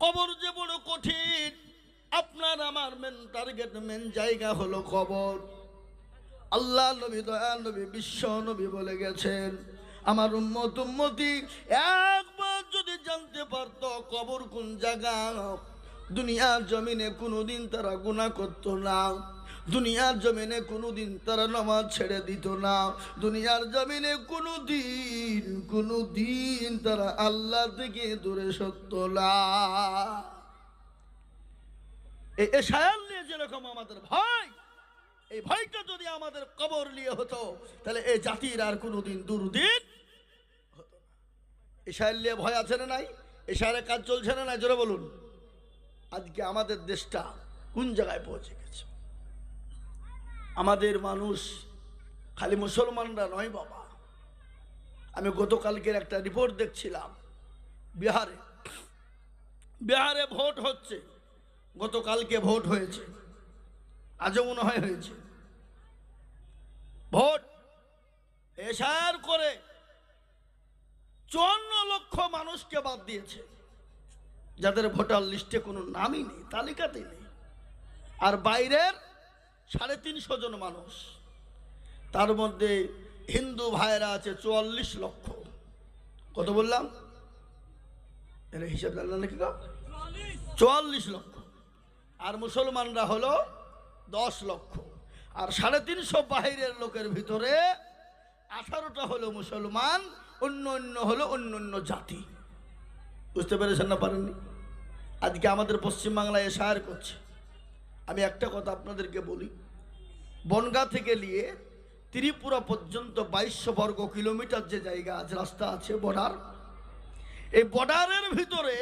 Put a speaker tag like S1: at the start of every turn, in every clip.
S1: কবর যে বড় কঠিন। আপনার আমার মেন টার্গেট, মেন জায়গা হলো কবর। আল্লাহ নবী, দয়াল নবী, বিশ্ব নবী বলে গেছেন, আমার উম্মতি একবার যদি জানতে পারতো কবর কোন জায়গা, দুনিয়ার জমিনে কোনোদিন তারা গুনাহ করতো না, দুনিয়ার জমিনে কোনোদিন তারা নামাজ ছেড়ে দিত না, দুনিয়ার জমিনে কোনোদিন তারা আল্লাহ থেকে দূরে সরত না। এই এশায়াল নিয়ে যেরকম আমাদের ভয়, এই ভয়টা যদি আমাদের কবর নিয়ে হতো, তাহলে এই জাতির আর কোনোদিন দুর্দিন হতো না। এশায়াল নিয়ে ভয় আছে না নাই? এশায়ারের কাজ চলছে না নাই? জোরে বলুন। আজকে আমাদের দেশটা কোন জায়গায় পৌঁছে গেছে? আমাদের মানুষ খালি মুসলমানরা নয় বাবা। আমি গতকালকের একটা রিপোর্ট দেখছিলাম, বিহারে ভোট হচ্ছে। গতকালকে ভোট হয়েছে, আজও মনে হয় হয়েছে। ভোট এশার করে 54 লক্ষ মানুষকে বাদ দিয়েছে, যাদের ভোটার লিস্টে কোনো নামই নেই, তালিকাতে নেই। আর বাইরের 350 জন মানুষ, তার মধ্যে হিন্দু ভাইরা আছে 44 লক্ষ। কত বললাম? এর হিসাব জানলেন নাকি? 44 লক্ষ। আর মুসলমানরা হলো 10 লক্ষ। আর 350 বাইরের লোকের ভিতরে 18টা হলো মুসলমান, অন্য হলো অন্য জাতি। বুঝতে পেরেছেন না? পারেননি? আজকে আমাদের পশ্চিমবাংলায় এশার করছে। আমি একটা কথা আপনাদেরকে বলি, বনগাঁ থেকে নিয়ে ত্রিপুরা পর্যন্ত 2200 বর্গ কিলোমিটার যে জায়গা আছে, রাস্তা আছে, বর্ডার। এই বর্ডারের ভিতরে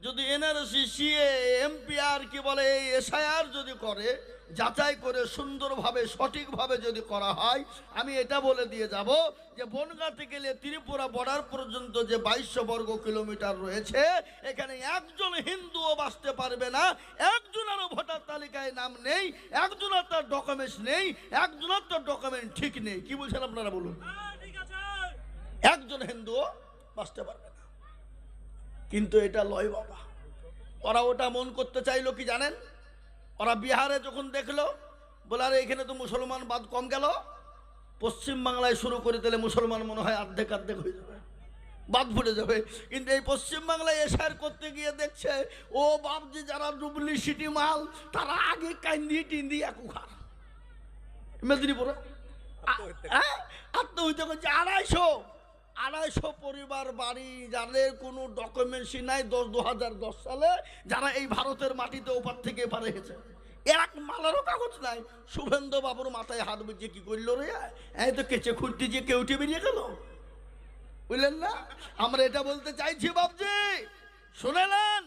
S1: যদি এনআরসি, সিএ, এমপিআর কি বলে, এই এসআইআর যদি করে, যাচাই করে সুন্দরভাবে সঠিকভাবে যদি করা হয়, আমি এটা বলে দিয়ে যাব যে বনগাঁ থেকে ত্রিপুরা বর্ডার পর্যন্ত যে 2200 বর্গ কিলোমিটার রয়েছে, এখানে একজন হিন্দুও বাঁচতে পারবে না। একজনেরও ভোটার তালিকায় নাম নেই, একজনের তার ডকুমেন্টস নেই, একজনের তার ডকুমেন্ট ঠিক নেই। কি বলছেন আপনারা বলুন? একজন হিন্দুও বাঁচতে পারবে না। কিন্তু এটা লয় বাবা। ওরা ওটা মন করতে চাইলো কি জানেন? ওরা বিহারে যখন দেখলো, বলে আরে এখানে তো মুসলমান বাদ কম গেল, পশ্চিম বাংলায় শুরু করে দিলে মুসলমান মনে হয় অর্ধেক হয়ে যাবে, বাদ পড়ে যাবে। কিন্তু এই পশ্চিম বাংলায় এশার করতে গিয়ে দেখছে, ও বাপজি, যারা ডুপ্লিসিটি মাল, তারা আগে কান্দি টিন্দি একুখার মেদিনীপুরে আত্মহত্যা করছে। 250 পরিবার বাড়ি, যাদের কোনো ডকুমেন্টসই নাই, 2010 সালে যারা এই ভারতের মাটিতে ওপার থেকে এপারে গেছে, এক মালারও কাগজ নাই। শুভেন্দু বাবুর মাথায় হাত বুঝিয়ে কি করলো রে, এই তো কেচে খুঁড়তে যে কেউ উঠে বেরিয়ে গেল। বুঝলেন না? আমরা এটা বলতে চাইছি বাবজি, শুনেলেন?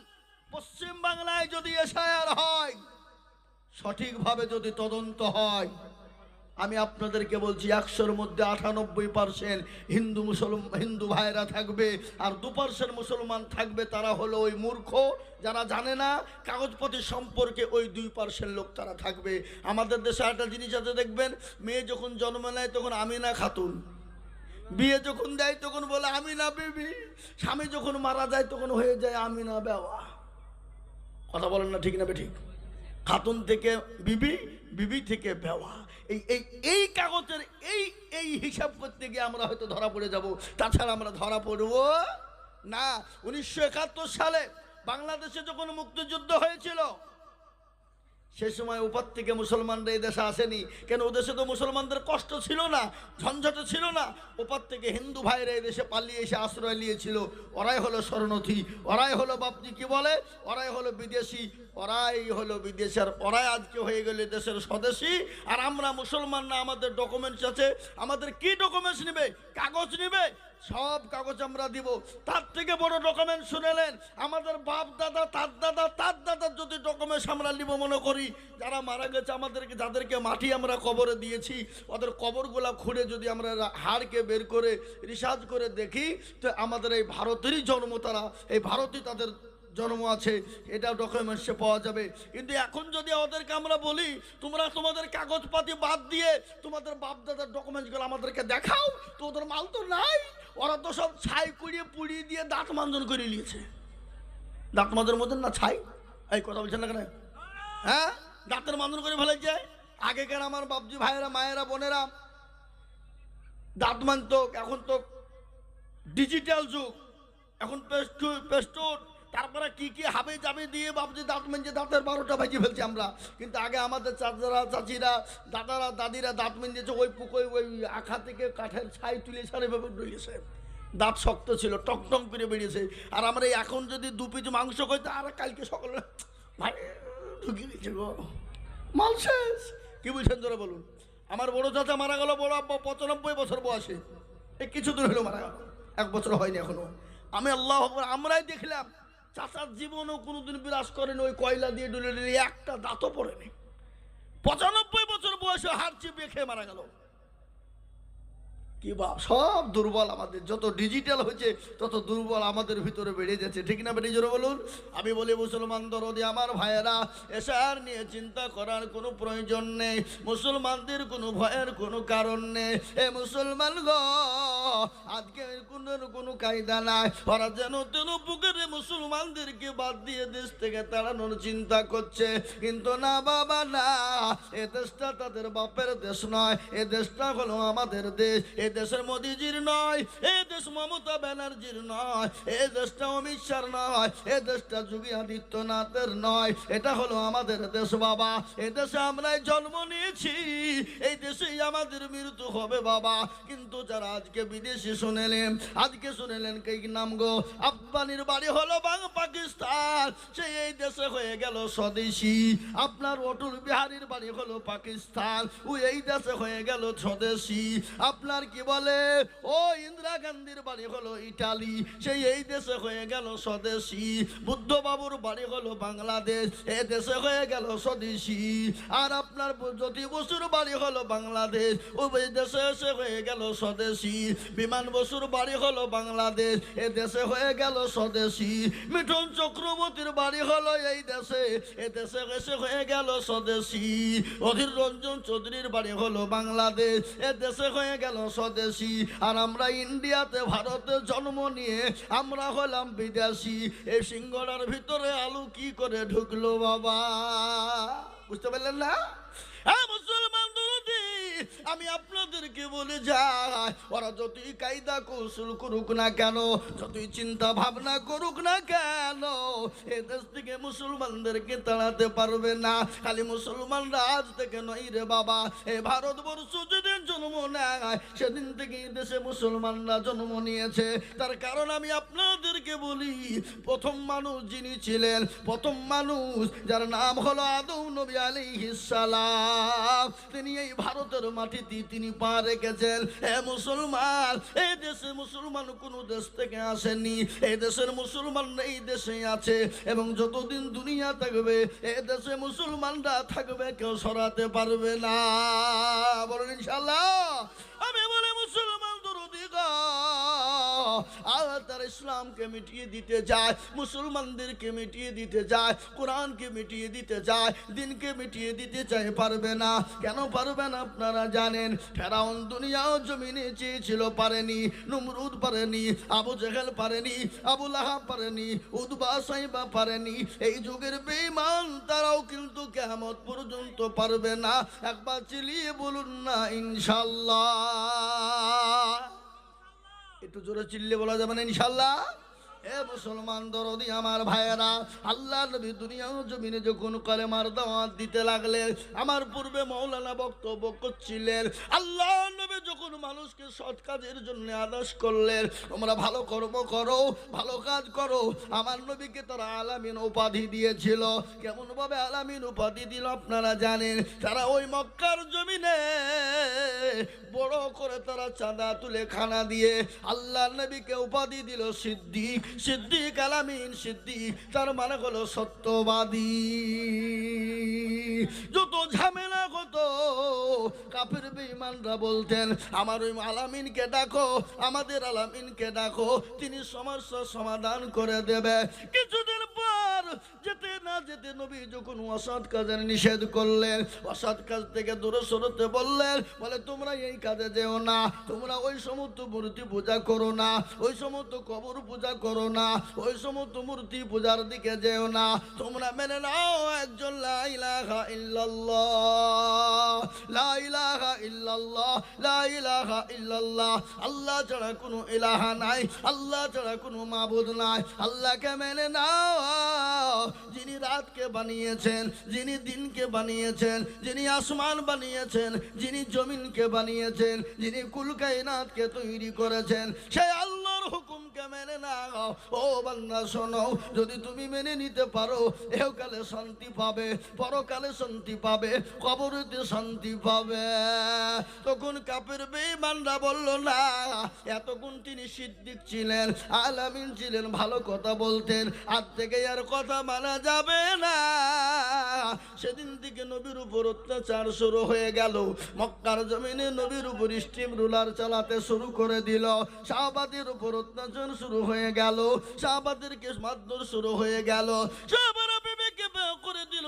S1: পশ্চিম বাংলায় যদি এসআইআর হয়, সঠিকভাবে যদি তদন্ত হয়, আমি আপনাদেরকে বলছি 100-র মধ্যে 98% হিন্দু ভাইরা থাকবে, আর 2% মুসলমান থাকবে। তারা হলো ওই মূর্খ, যারা জানে না কাগজপত্র সম্পর্কে। ওই 2% লোক তারা থাকবে। আমাদের দেশে একটা জিনিস আছে, দেখবেন, মেয়ে যখন জন্ম নেয় তখন আমিনা খাতুন, বিয়ে যখন দেয় তখন বলে আমিনা বিবি, স্বামী যখন মারা যায় তখন হয়ে যায় আমিনা বেওয়া। কথা বলেন না ঠিক না ঠিক? খাতুন থেকে বিবি, বিবি থেকে বেওয়া। এই কাগজের এই হিসাব করতে গিয়ে আমরা হয়তো ধরা পড়ে যাব, তাছাড়া আমরা ধরা পড়ব না। 1971 সালে বাংলাদেশে যখন মুক্তিযুদ্ধ হয়েছিল, সে সময় উপর থেকে মুসলমানরা এই দেশে আসেনি। কেন? ও দেশে তো মুসলমানদের কষ্ট ছিল না, ঝঞ্ঝট ছিল না। উপর থেকে হিন্দু ভাইরা এই দেশে পালিয়ে এসে আশ্রয় নিয়েছিল। ওরাই হলো শরণার্থী, ওরাই হলো বাপজি কি বলে, ওরাই হলো বিদেশি, ওরাই হলো বিদেশি। আর ওরাই আজকে হয়ে গেলে দেশের স্বদেশী। আর আমরা মুসলমানরা, আমাদের ডকুমেন্টস আছে। আমাদের কি ডকুমেন্টস নেবে? কাগজ নেবে, সব কাগজ আমরা দিব। তার থেকে বড় ডকুমেন্ট শুনেলেন, আমাদের বাপ দাদা, তার দাদা, তার দাদার যদি ডকুমেন্টস আমরা নিব, মনে করি যারা মারা গেছে, আমাদেরকে, যাদেরকে মাটি আমরা কবরে দিয়েছি, ওদের কবরগুলা খুঁড়ে যদি আমরা হাড়কে বের করে রিসার্চ করে দেখি, তো আমাদের এই ভারতেরই জন্ম, তারা এই ভারতই তাদের জন্ম আছে, এটা ডকুমেন্টসে পাওয়া যাবে। কিন্তু এখন যদি ওদেরকে আমরা বলি, তোমরা তোমাদের কাগজপাতি বাদ দিয়ে তোমাদের বাপ দাদার ডকুমেন্টসগুলো আমাদেরকে দেখাও, তো ওদের মাল তো নাই। ওরা তো সব ছাই কুড়িয়ে পুড়িয়ে দিয়ে দাঁত মাঞ্জন করে নিয়েছে। দাঁত মাদের মধ্যে না ছাই, এই কথা বলছেন না কেন? হ্যাঁ, দাঁতের মান্দন করে ফেলে যায়। আগেকার আমার বাপজি ভাইয়েরা, মায়েরা, বোনেরা দাঁত মানত, এখন তো ডিজিটাল যুগ, এখন পেস্টুট তারপরে কি কি হাবে যাবে দিয়ে বাপজি দাঁত মেঞ্জে দাঁতের 12টা বাজিয়ে ফেলছি আমরা। কিন্তু আগে আমাদের চাচারা, চাচিরা, দাদারা, দাদিরা দাঁত মেঞ্জেছে ওই পুকুর, ওই আখা থেকে কাঠের ছাই তুলে সারে ভাবে ডুলিয়েছে, দাঁত শক্ত ছিল, টকটক করে বেরিয়েছে। আর আমরা এখন যদি 2 পিস মাংস খাই তো আর কালকে সকালে ভাই ঢুকিয়ে দিচ্ছে গো, মাল শেষ। কি বলছেন তোরা বলুন? আমার বড় চাচা মারা গেল, বড় আব্বা 95 বছর বয়সে, এই কিছুদিন হলো মারা গেল, 1 বছর হয়নি এখনো। আমি আল্লাহ আকবার, আমরাই দেখলাম চাচার জীবনও কোনোদিন বিরাজ করেনি, ওই কয়লা দিয়ে ডুলে ডুলে একটা দাঁতও পড়েনি, 95 বছর বয়সে হাড় চিপিয়ে খেয়ে মারা গেল। কি বা সব দুর্বল, আমাদের যত ডিজিটাল হয়েছে তত দুর্বল আমাদের ভিতরে বেড়ে যাচ্ছে, ঠিক না বেড়ে জোরে বলুন? আমি বলি মুসলমান দরদি আমার ভাইয়েরা, এসার নিয়ে চিন্তা করার কোনো প্রয়োজন নেই, মুসলমানদের কোনো ভয়ের কোনো কারণ নেই। এ মুসলমান গো, আজকে কোনো কায়দা নাই, ওরা যেন তেন পুকুরে মুসলমানদেরকে বাদ দিয়ে দেশ থেকে তাড়ানোর চিন্তা করছে। কিন্তু না বাবা না, এ দেশটা তাদের বাপের দেশ নয়, এ দেশটা হলো আমাদের দেশ। এই দেশের মোদিজির নয়, এই দেশ মমতা ব্যানার্জির নয়, এই দেশটা অমিত শাহর নয়, এই দেশটা যোগী আদিত্যনাথের নয়, এটা হলো আমাদের দেশ বাবা। এই দেশে আমরাই জন্ম নিয়েছি, এই দেশেই আমাদের মৃত্যু হবে বাবা। কিন্তু যারা আজকে বিদেশি শুনেলেন, আজকে শুনেলেন কি নাম গো, আফগানির বাড়ি হলো পাকিস্তান, সে এই দেশে হয়ে গেল স্বদেশী। আপনার অটল বিহারীর বাড়ি হলো পাকিস্তান, ও এই দেশে হয়ে গেল স্বদেশী। আপনার কি বলে, ও ইন্দিরা গান্ধীর বাড়ি হলো ইটালি, সেই এই দেশে হয়ে গেল স্বদেশী। বুদ্ধ বাবুর বাড়ি হলো বাংলাদেশ, এ দেশে হয়ে গেল স্বদেশী। আর আপনার জ্যোতি বসুর বাড়ি হলো বাংলাদেশ, ওই দেশে এসে হয়ে গেল স্বদেশী। বিমান বসুর বাড়ি হলো বাংলাদেশ, এ দেশে হয়ে গেল স্বদেশী। মিঠুন চক্রবর্তীর বাড়ি হলো এই দেশে, এ দেশে এসে হয়ে গেল স্বদেশী। অধীর রঞ্জন চৌধুরীর বাড়ি হলো বাংলাদেশ, এ দেশে হয়ে গেল স্বদেশী। আর আমরা ইন্ডিয়াতে, ভারতে জন্ম নিয়ে আমরা হলাম বিদেশি। এই সিঙ্গড়ার ভিতরে আলু কি করে ঢুকলো বাবা? বুঝতে পারলেন না? হ্যাঁ মুসলমান দরদি, আমি আপনাদেরকে বলে যাই, ওরা যতই কায়দা কৌশল করুক না কেন, যতই চিন্তা ভাবনা করুক না কেন, এ দেশ থেকে মুসলমানদেরকে তাড়াতে পারবে না। খালি মুসলমানরা আজ থেকে নয় রে বাবা, এই ভারতবর্ষ যেদিন জন্ম নেয় সেদিন থেকে এই দেশে মুসলমানরা জন্ম নিয়েছে। তার কারণ আমি আপনাদেরকে বলি, প্রথম মানুষ যিনি ছিলেন, প্রথম মানুষ যার নাম হলো আদম নবী আলাইহিস সালাম, তিনি এই ভারতের মাটিতে তিনি পা রেখেছেন। হে মুসলমান, এই দেশে মুসলমান কোন দেশ থেকে আসেনি, এই দেশের মুসলমান এই দেশে আছে, এবং যতদিন দুনিয়া থাকবে এই দেশে মুসলমানরা থাকবে, কেউ সরাতে পারবে না। বলুন ইনশাআল্লাহ। আমি বলে মুসলমান দরদি গো, আল্লাহ তার ইসলামকে মিটিয়ে দিতে যায়, মুসলমানদেরকে মিটিয়ে দিতে যায়, কোরআনকে মিটিয়ে দিতে যায়, দিনকে মিটিয়ে দিতে চায়, পারবে না। কেন পারবে না আপনারা জানেন? ফেরাউন দুনিয়াও জমিনে চেয়েছিল, পারেনি। নমরুদ পারেনি, আবু জেহেল পারেনি, আবু লাহাব পারেনি, উতবা সাইবা পারেনি। এই যুগের বেঈমান তারাও কিন্তু কিয়ামত পর্যন্ত পারবে না। একবার চিল্লিয়ে বলুন না ইনশাআল্লাহ। একটু জোরে চিল্লে বলা যাবে না ইনশাআল্লাহ? এ মুসলমান দরদি আমার ভাইয়েরা, আল্লাহ নবী দুনিয়া জমিনে যখন কলেমার দাওয়াত দিতে লাগলেন, আমার পূর্বে মাওলানা বক্তব্য করছিলেন, আল্লাহ নবী যখন মানুষকে সৎ কাজের জন্য আদেশ করলেন, তোমরা ভালো কর্ম করো, ভালো কাজ করো, আমার নবীকে তারা আলামিন উপাধি দিয়েছিল। কেমন ভাবে আলামিন উপাধি দিল আপনারা জানেন? তারা ওই মক্কার জমিনে বড় করে তারা চাঁদা তুলে খানা দিয়ে আল্লাহ নবীকে উপাধি দিল সিদ্দিক। সিদ্দিক আলামিন সিদ্দিক, তার মানে হলো সত্যবাদী। যত ঝামেলা হতো কাফের বেঈমানরা বলতেন, আমার ওই আলামিনকে ডাকো, আমাদের আলামিনকে ডাকো, তিনি সমস্যার সমাধান করে দেবে। কিছুদিন পর যেতে না যেতে নবী যখন অসৎ কাজের নিষেধ করলেন, অসৎ কাজ থেকে দূরে সরতে বললেন, বলে তোমরা এই কাজে যেও না, তোমরা ওই সমস্ত মূর্তি পূজা করো না, ওই সমস্ত কবর পূজা করো না, ওই সমস্ত মূর্তি পূজার দিকে যেও না, তোমরা মেনে নাও একজন লা ইলাহা ইল্লাল্লাহ, লা ইলাহা ইল্লাল্লাহ, লা ইলাহা ইল্লাল্লাহ, আল্লাহ ছাড়া কোনো ইলাহা নাই, আল্লাহ ছাড়া কোনো মাবুদ নাই। আল্লাহকে মেনে নাও, যিনি রাতকে বানিয়েছেন, যিনি দিনকে বানিয়েছেন, যিনি আসমান বানিয়েছেন, যিনি জমিনকে বানিয়েছেন, যিনি কুল কায়নাতকে তৈরি করেছেন, সেই আল্লাহর হুকুমকে মেনে নাও। ও বান্দা শোনো, যদি তুমি মেনে নিতে পারো, এহকালে শান্তি পাবে, পরকালে শান্তি পাবে, কবরেতে শান্তি পাবে। তখন কাফের বেঈমানরা বলল না, এতক্ষণ তিনি সিদ্দিক ছিলেন, আলামিন ছিলেন, ভালো কথা বলতেন, আজ থেকে আর কথা মানা যাবে না। সেদিন থেকে নবীর উপর অত্যাচার শুরু হয়ে গেল। মক্কার জমিনে নবীর উপর স্টিম রুলার চালাতে শুরু করে দিল। সাহাবাদের উপর অত্যাচার শুরু হয়ে গেল, সাহাবাদেরকে মারধর শুরু হয়ে গেল, সাহাবারা বিবেকে বের করে দিল,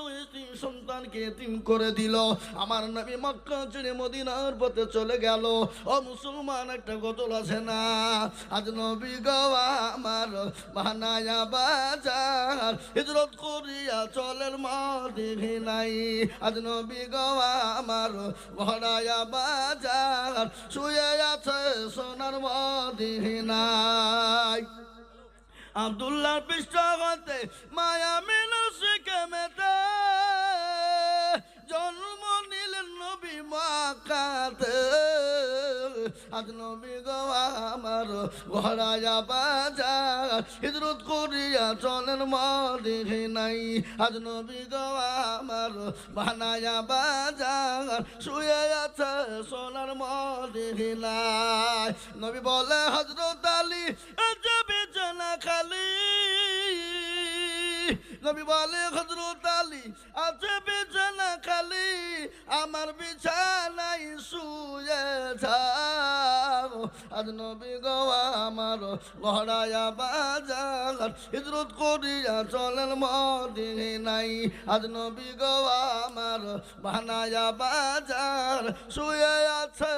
S1: সন্তানকে এতিম করে দিল। আমার নবী মক্কা ছেড়ে মদিনার পথে চলে গেল। ও মুসলমান, একটা গজল আছে না, আজ নবী গো আমার বানায়া বাজার, হিজরত করিয়া চলের মদিনায়, আজ নবী গো আমার ভরায়া বাজার, শুয়ে আছে সোনার মদিনায়। আব্দুল্লাহ পৃষ্ঠ হতে মায়া মিলন শিখে মেতে, জন্ম নিলেন নবী মক্কাতে, আজ নবী গো আমার ঘরায়া বাজার, হিজরত করিয়া চলেন মদিনায়, আজ নবী গো আমার বানায়া বাজার, শুয়ে আছে সোনার মদিনায়। নবী বলে হযরত আলী যাবে জানা খালি, নবী বলে হযরত আলী আছে বিছানা খালি, আমার বিছানায় শুয়ে যাও, আজ নবী গো আমার ঘরায়া বাজার, হিজরত করিয়া চলেন মদিনায়, আজ নবী গো আমার বানায়া বাজার, শুয়ে আছে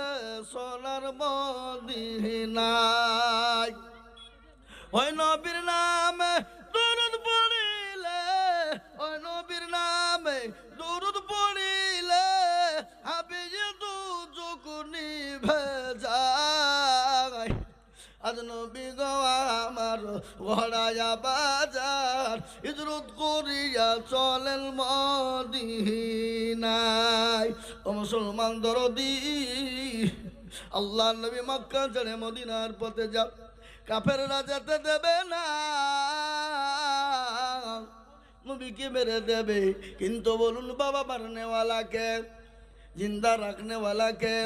S1: সোনার মদিনায়। ওই নবীর নামে দরুদ পড়িলে, ওই নবীর নামে দরুদ পড়িলে, হাবিয়ে দুজক নিভে যায়, আজ নবী গো আমার ঘরায়া বাজার, হিজরত করিয়া চলেন মদিনায়। ও মুসলমান দরদি, আল্লাহ নবী মক্কা ছেড়ে মদিনার পথে যাব, কাফেররা যেতে দেবে না, নবীকে মেরে দেবে। কিন্তু বলুন বাবা, মারনেওয়ালাকে, জিন্দা রাখনেওয়ালাকে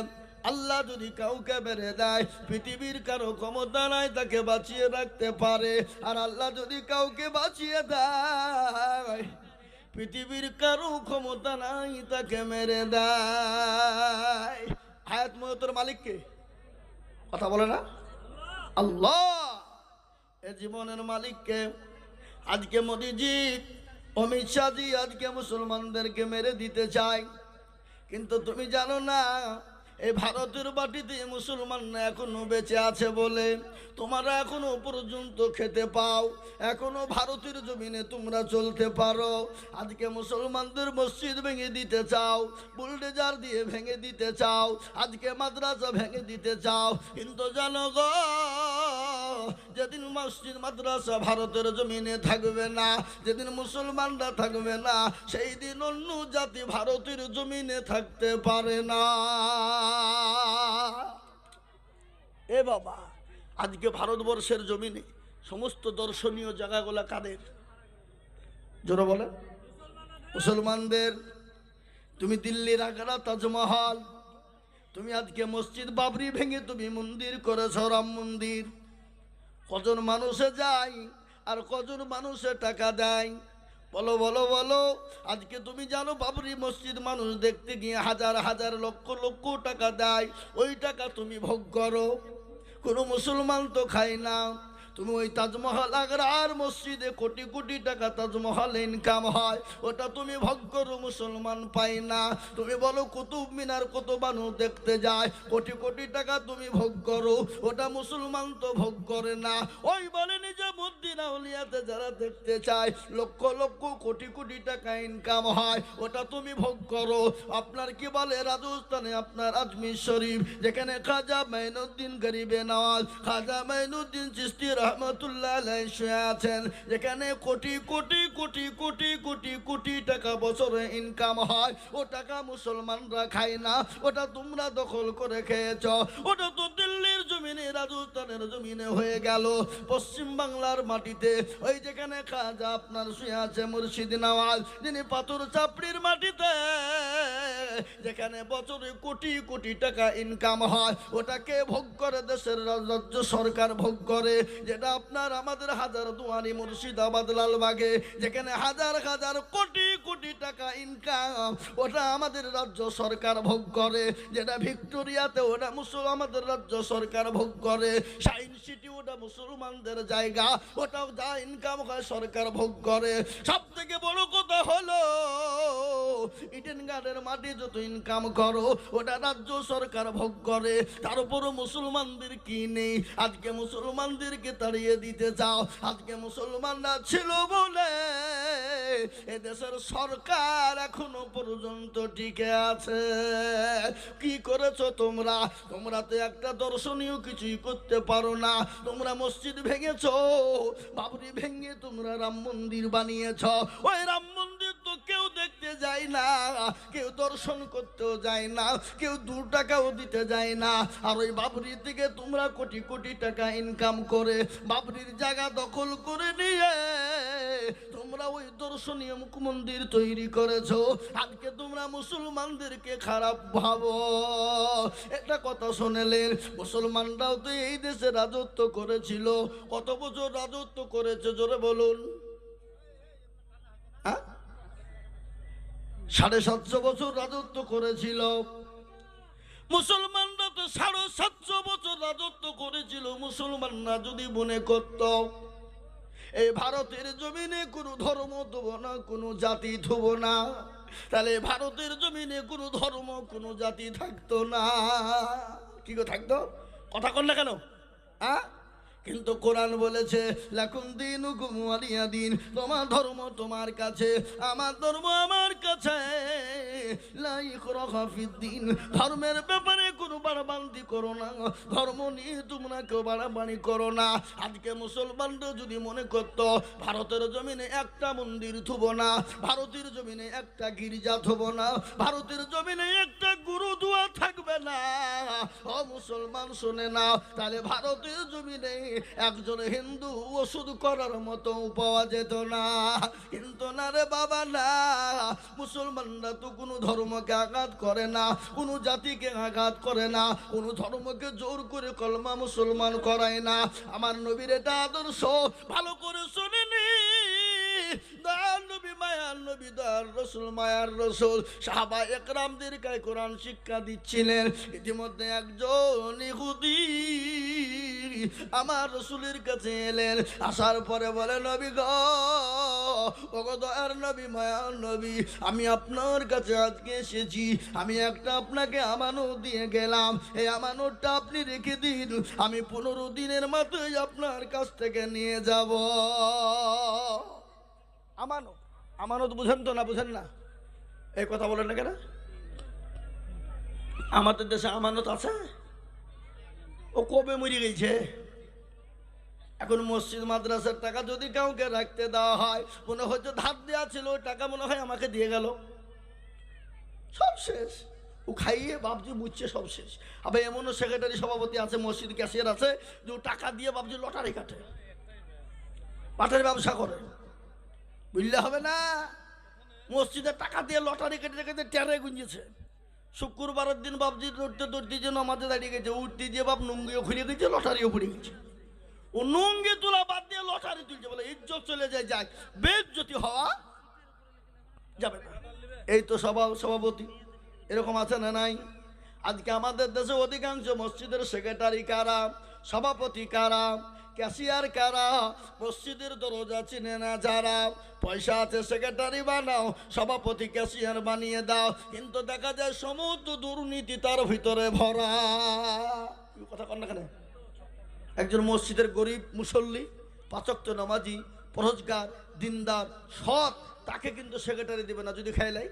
S1: আল্লাহ যদি কাউকে মেরে দেয়, পৃথিবীর কারো ক্ষমতা নাই তাকে বাঁচিয়ে রাখতে পারে। আর আল্লাহ যদি কাউকে বাঁচিয়ে দেয়, পৃথিবীর কারো ক্ষমতা নাই তাকে মেরে দেয়। হায়াত মওতের মালিককে কথা বলে না আল্লাহ, এ জীবনের মালিককে। আজকে মোদিজি, অমিত শাহজি আজকে মুসলমানদেরকে মেরে দিতে চায়, কিন্তু তুমি জানো না, এই ভারতের মাটিতে মুসলমানরা এখনো বেঁচে আছে বলে তোমরা এখনো পর্যন্ত খেতে পাও, এখনো ভারতের জমিনে তোমরা চলতে পারো। আজকে মুসলমানদের মসজিদ ভেঙে দিতে চাও, বুলডোজার দিয়ে ভেঙে দিতে চাও, আজকে মাদ্রাসা ভেঙে দিতে চাও, কিন্তু জানো গো, যেদিন মসজিদ মাদ্রাসা ভারতের জমিনে থাকবে না, যেদিন মুসলমানরা থাকবে না, সেই দিন অন্য জাতি ভারতের জমিনে থাকতে পারে না। এ বাবা, আজকে ভারতবর্ষের জমিনে সমস্ত দর্শনীয় জায়গাগুলো কাদের? জোরে বলে মুসলমানদের। তুমি দিল্লির আগ্রা তাজমহল, তুমি আজকে মসজিদ বাবরি ভেঙে তুমি মন্দির করেছ, রাম মন্দির। কজন মানুষে যায় আর কজন মানুষে টাকা দেয়? বলো বলো বলো। আজকে তুমি জানো বাবরি মসজিদ মানুষ দেখতে গিয়ে হাজার হাজার লক্ষ লক্ষ টাকা দেয়, ওই টাকা তুমি ভোগ করো। কোনো মুসলমান তো খায় না, তুমি ওই তাজমহল আগ্রার মসজিদে কোটি কোটি টাকা তাজমহল ইনকাম হয়, ওটা তুমি ভোগ করো, মুসলমান পাই না। তুমি বলো কুতুব মিনার কত মানুষ দেখতে যায়, কোটি কোটি টাকা তুমি ভোগ করো, ওটা মুসলমান তো ভোগ করে না। ওই বলে নিজামুদ্দিন আউলিয়াতে যারা দেখতে চায় লক্ষ লক্ষ কোটি কোটি টাকা ইনকাম হয়, ওটা তুমি ভোগ করো। আপনার কি বলে রাজস্থানে আপনার আজমির শরীফ, যেখানে খাজা মাইনুদ্দিন গরিবে নওয়াজ, খাজা মাইনুদ্দিন চিশতি রহমতুল্লাহ আলাইহি শুয়ে আছেন, যেখানে কোটি কোটি কোটি কোটি কোটি কোটি টাকা বছরে ইনকাম হয়, ও টাকা মুসলমানরা খায় না, ওটা তোমরা দখল করে খেয়েছ। ওটা তো দিল্লির জমিনে রাজস্থানের জমিনে হয়ে গেল, পশ্চিম বাংলার মাটিতে ওই যেখানে খাজা আপনার শুয়ে আছে মুর্শিদ নওয়াজ, যিনি পাথর চাপড়ির মাটিতে, যেখানে বছরে কোটি কোটি টাকা ইনকাম হয়, ওটাকে ভোগ করে দেশের রাজ্য সরকার ভোগ করে। যেটা আপনার আমাদের হাজার দুয়ারি মুর্শিদাবাদ লালবাগে, যেখানে হাজার হাজার কোটি কোটি টাকা ইনকাম, ওটা আমাদের রাজ্য সরকার ভোগ করে। যেটা ভিক্টোরিয়াতে, ওটা আমাদের রাজ্য সরকার ভোগ করে। সায়েন্স সিটি, ওটা মুসলমানদের জায়গা, ওটাও যা ইনকাম হয় সরকার ভোগ করে। সব থেকে বড় কথা হলো ইডেন গার্ডের মাটি যত ইনকাম করো, ওটা রাজ্য সরকার ভোগ করে। তার উপরও মুসলমানদের কি নেই? আজকে মুসলমানদেরকে তাড়িয়ে দিতে চাও। আজকে মুসলমানরা ছিল বলে এদেশের সরকার এখনো পর্যন্ত টিকে আছে। কি করেছো তোমরা? তোমরা তো একটা দর্শনীয় কিছুই করতে পারো না। তোমরা মসজিদ ভেঙেছো, বাবরি ভেঙে তোমরা রাম মন্দির বানিয়েছ। ওই রাম মন্দির তো কেউ দেখতে যায় না, কেউ দর্শন করতেও যায় না, কেউ 2 টাকাও দিতে যায় না। আর ওই বাবরির থেকে তোমরা কোটি কোটি টাকা ইনকাম করে বাবরির জায়গা দখল করে নিয়ে তোমরা ওই দর্শনীয় মন্দির তৈরি করেছো। আজকে তোমরা মুসলমানদেরকে খারাপ ভাবো, একটা কথা শুনেলেন? মুসলমানরাও তো এই দেশে রাজত্ব করেছিল। কত বছর রাজত্ব করেছে জোরে বলুন? 750 বছর রাজত্ব করেছিল। মুসলমানরা তো 750 বছর রাজত্ব করেছিল। মুসলমানরা যদি মনে করত এই ভারতের জমিনে কোনো ধর্ম দেব না, কোনো জাতি থব না, তাহলে ভারতের জমিনে কোনো ধর্ম কোনো জাতি থাকতো না। কি থাকতো? কথা কর না কেন? কিন্তু কোরআন বলেছে লাকুম দীনুকুম ওয়ালিয়া দীন, তোমার ধর্ম তোমার কাছে, আমার ধর্ম আমার কাছে। লা ইকরাহা ফিদ্দীন, ধর্মের ব্যাপারে কোনো বাড়াবাড়ি করো না, ধর্ম নিয়ে তোমরা কেউ বাড়াবাড়ি করো না। আজকে মুসলমানরা যদি মনে করত ভারতের জমিনে একটা মন্দির থব না, ভারতের জমিনে একটা গির্জা থব না, ভারতের জমিনে একটা গুরুদুয়া থাকবে না, ও মুসলমান শুনে নাও, তাহলে ভারতের জমিনে একজন হিন্দু ওষুধ করার মতো পাওয়া যেত না। কিন্তু না রে বাবা, না, মুসলমানরা তো কোনো ধর্মকে আঘাত করে না, কোনো জাতিকে আঘাত করে না, কোনো ধর্মকে জোর করে কলমা মুসলমান করায় না। আমার নবীর এটা আদর্শ ভালো করে শুনেনি। দয়ার নবী মায়ার নবী, দয়ার রসুল মায়ার রসুল, সাহাবা একরামদেরকে কোরআন শিক্ষা দিচ্ছিলেন। ইতিমধ্যে একজন ইহুদি আমার রসুলের কাছে এলেন। আসার পরে বলে, নবী গো, ওগো দয়ার নবী মায়ার নবী, আমি আপনার কাছে আজকে এসেছি। আমি একটা আপনাকে আমানত দিয়ে গেলাম, এই আমানতটা আপনি রেখে দিন, আমি 15 দিনের মাথায় আপনার কাছ থেকে নিয়ে যাব। আমানত, আমানত বুঝেন তো? না বুঝেন না? এই কথা বলেন না কেন? আমাদের দেশে আমানত আছে? ও কবে মরে গেছে? এখন মসজিদ মাদ্রাসার টাকা যদি কাউকে রাখতে দেওয়া হয়, মনে হয়তো ধার দেওয়া ছিল, ওই টাকা মনে হয় আমাকে দিয়ে গেল, সব শেষ। ও খাইয়ে বাবজি বুঝছে সব শেষ। আবার এমনও সেক্রেটারি সভাপতি আছে, মসজিদ ক্যাশিয়ার আছে, যে টাকা দিয়ে বাবজি লটারি কাটে, পাটের ব্যবসা করে। বুঝলে হবে না? মসজিদের টাকা দিয়ে লটারি কেটে কেটে টেরে গুঞ্জেছে। শুক্রবারের দিন বাবজি দৌড়তে দৌড়তে যে নামাজে দাঁড়িয়ে গেছে, উঠতে যে বাপ নুঙ্গিও খুলে গেছে, লটারিও পড়ে গেছে। ও নুঙ্গি তোলা বাদ দিয়ে লটারি তুলছে, বলে ইজ্জত চলে যায়, যাক বেইজ্জতি হওয়া যাবে না। এই তো সভাপতি এরকম আছে না নাই? আজকে আমাদের দেশে অধিকাংশ মসজিদের সেক্রেটারি কারা, সভাপতি কারা? ক্যাশিয়ার কারা, মসজিদের দরজা চিনে না যারা, পয়সা আছে সেক্রেটারি বানাও, সভাপতি ক্যাশিয়ার বানিয়ে দাও, কিন্তু দেখা যায় সমস্ত দুর্নীতি তার ভিতরে ভরা। কথা কন না কেন? একজন মসজিদের গরিব মুসল্লি, পাঁচ ওয়াক্ত নামাজি, পরহেজগার, দিনদার, সৎ, তাকে কিন্তু সেক্রেটারি দিবে না যদি খাইলাই,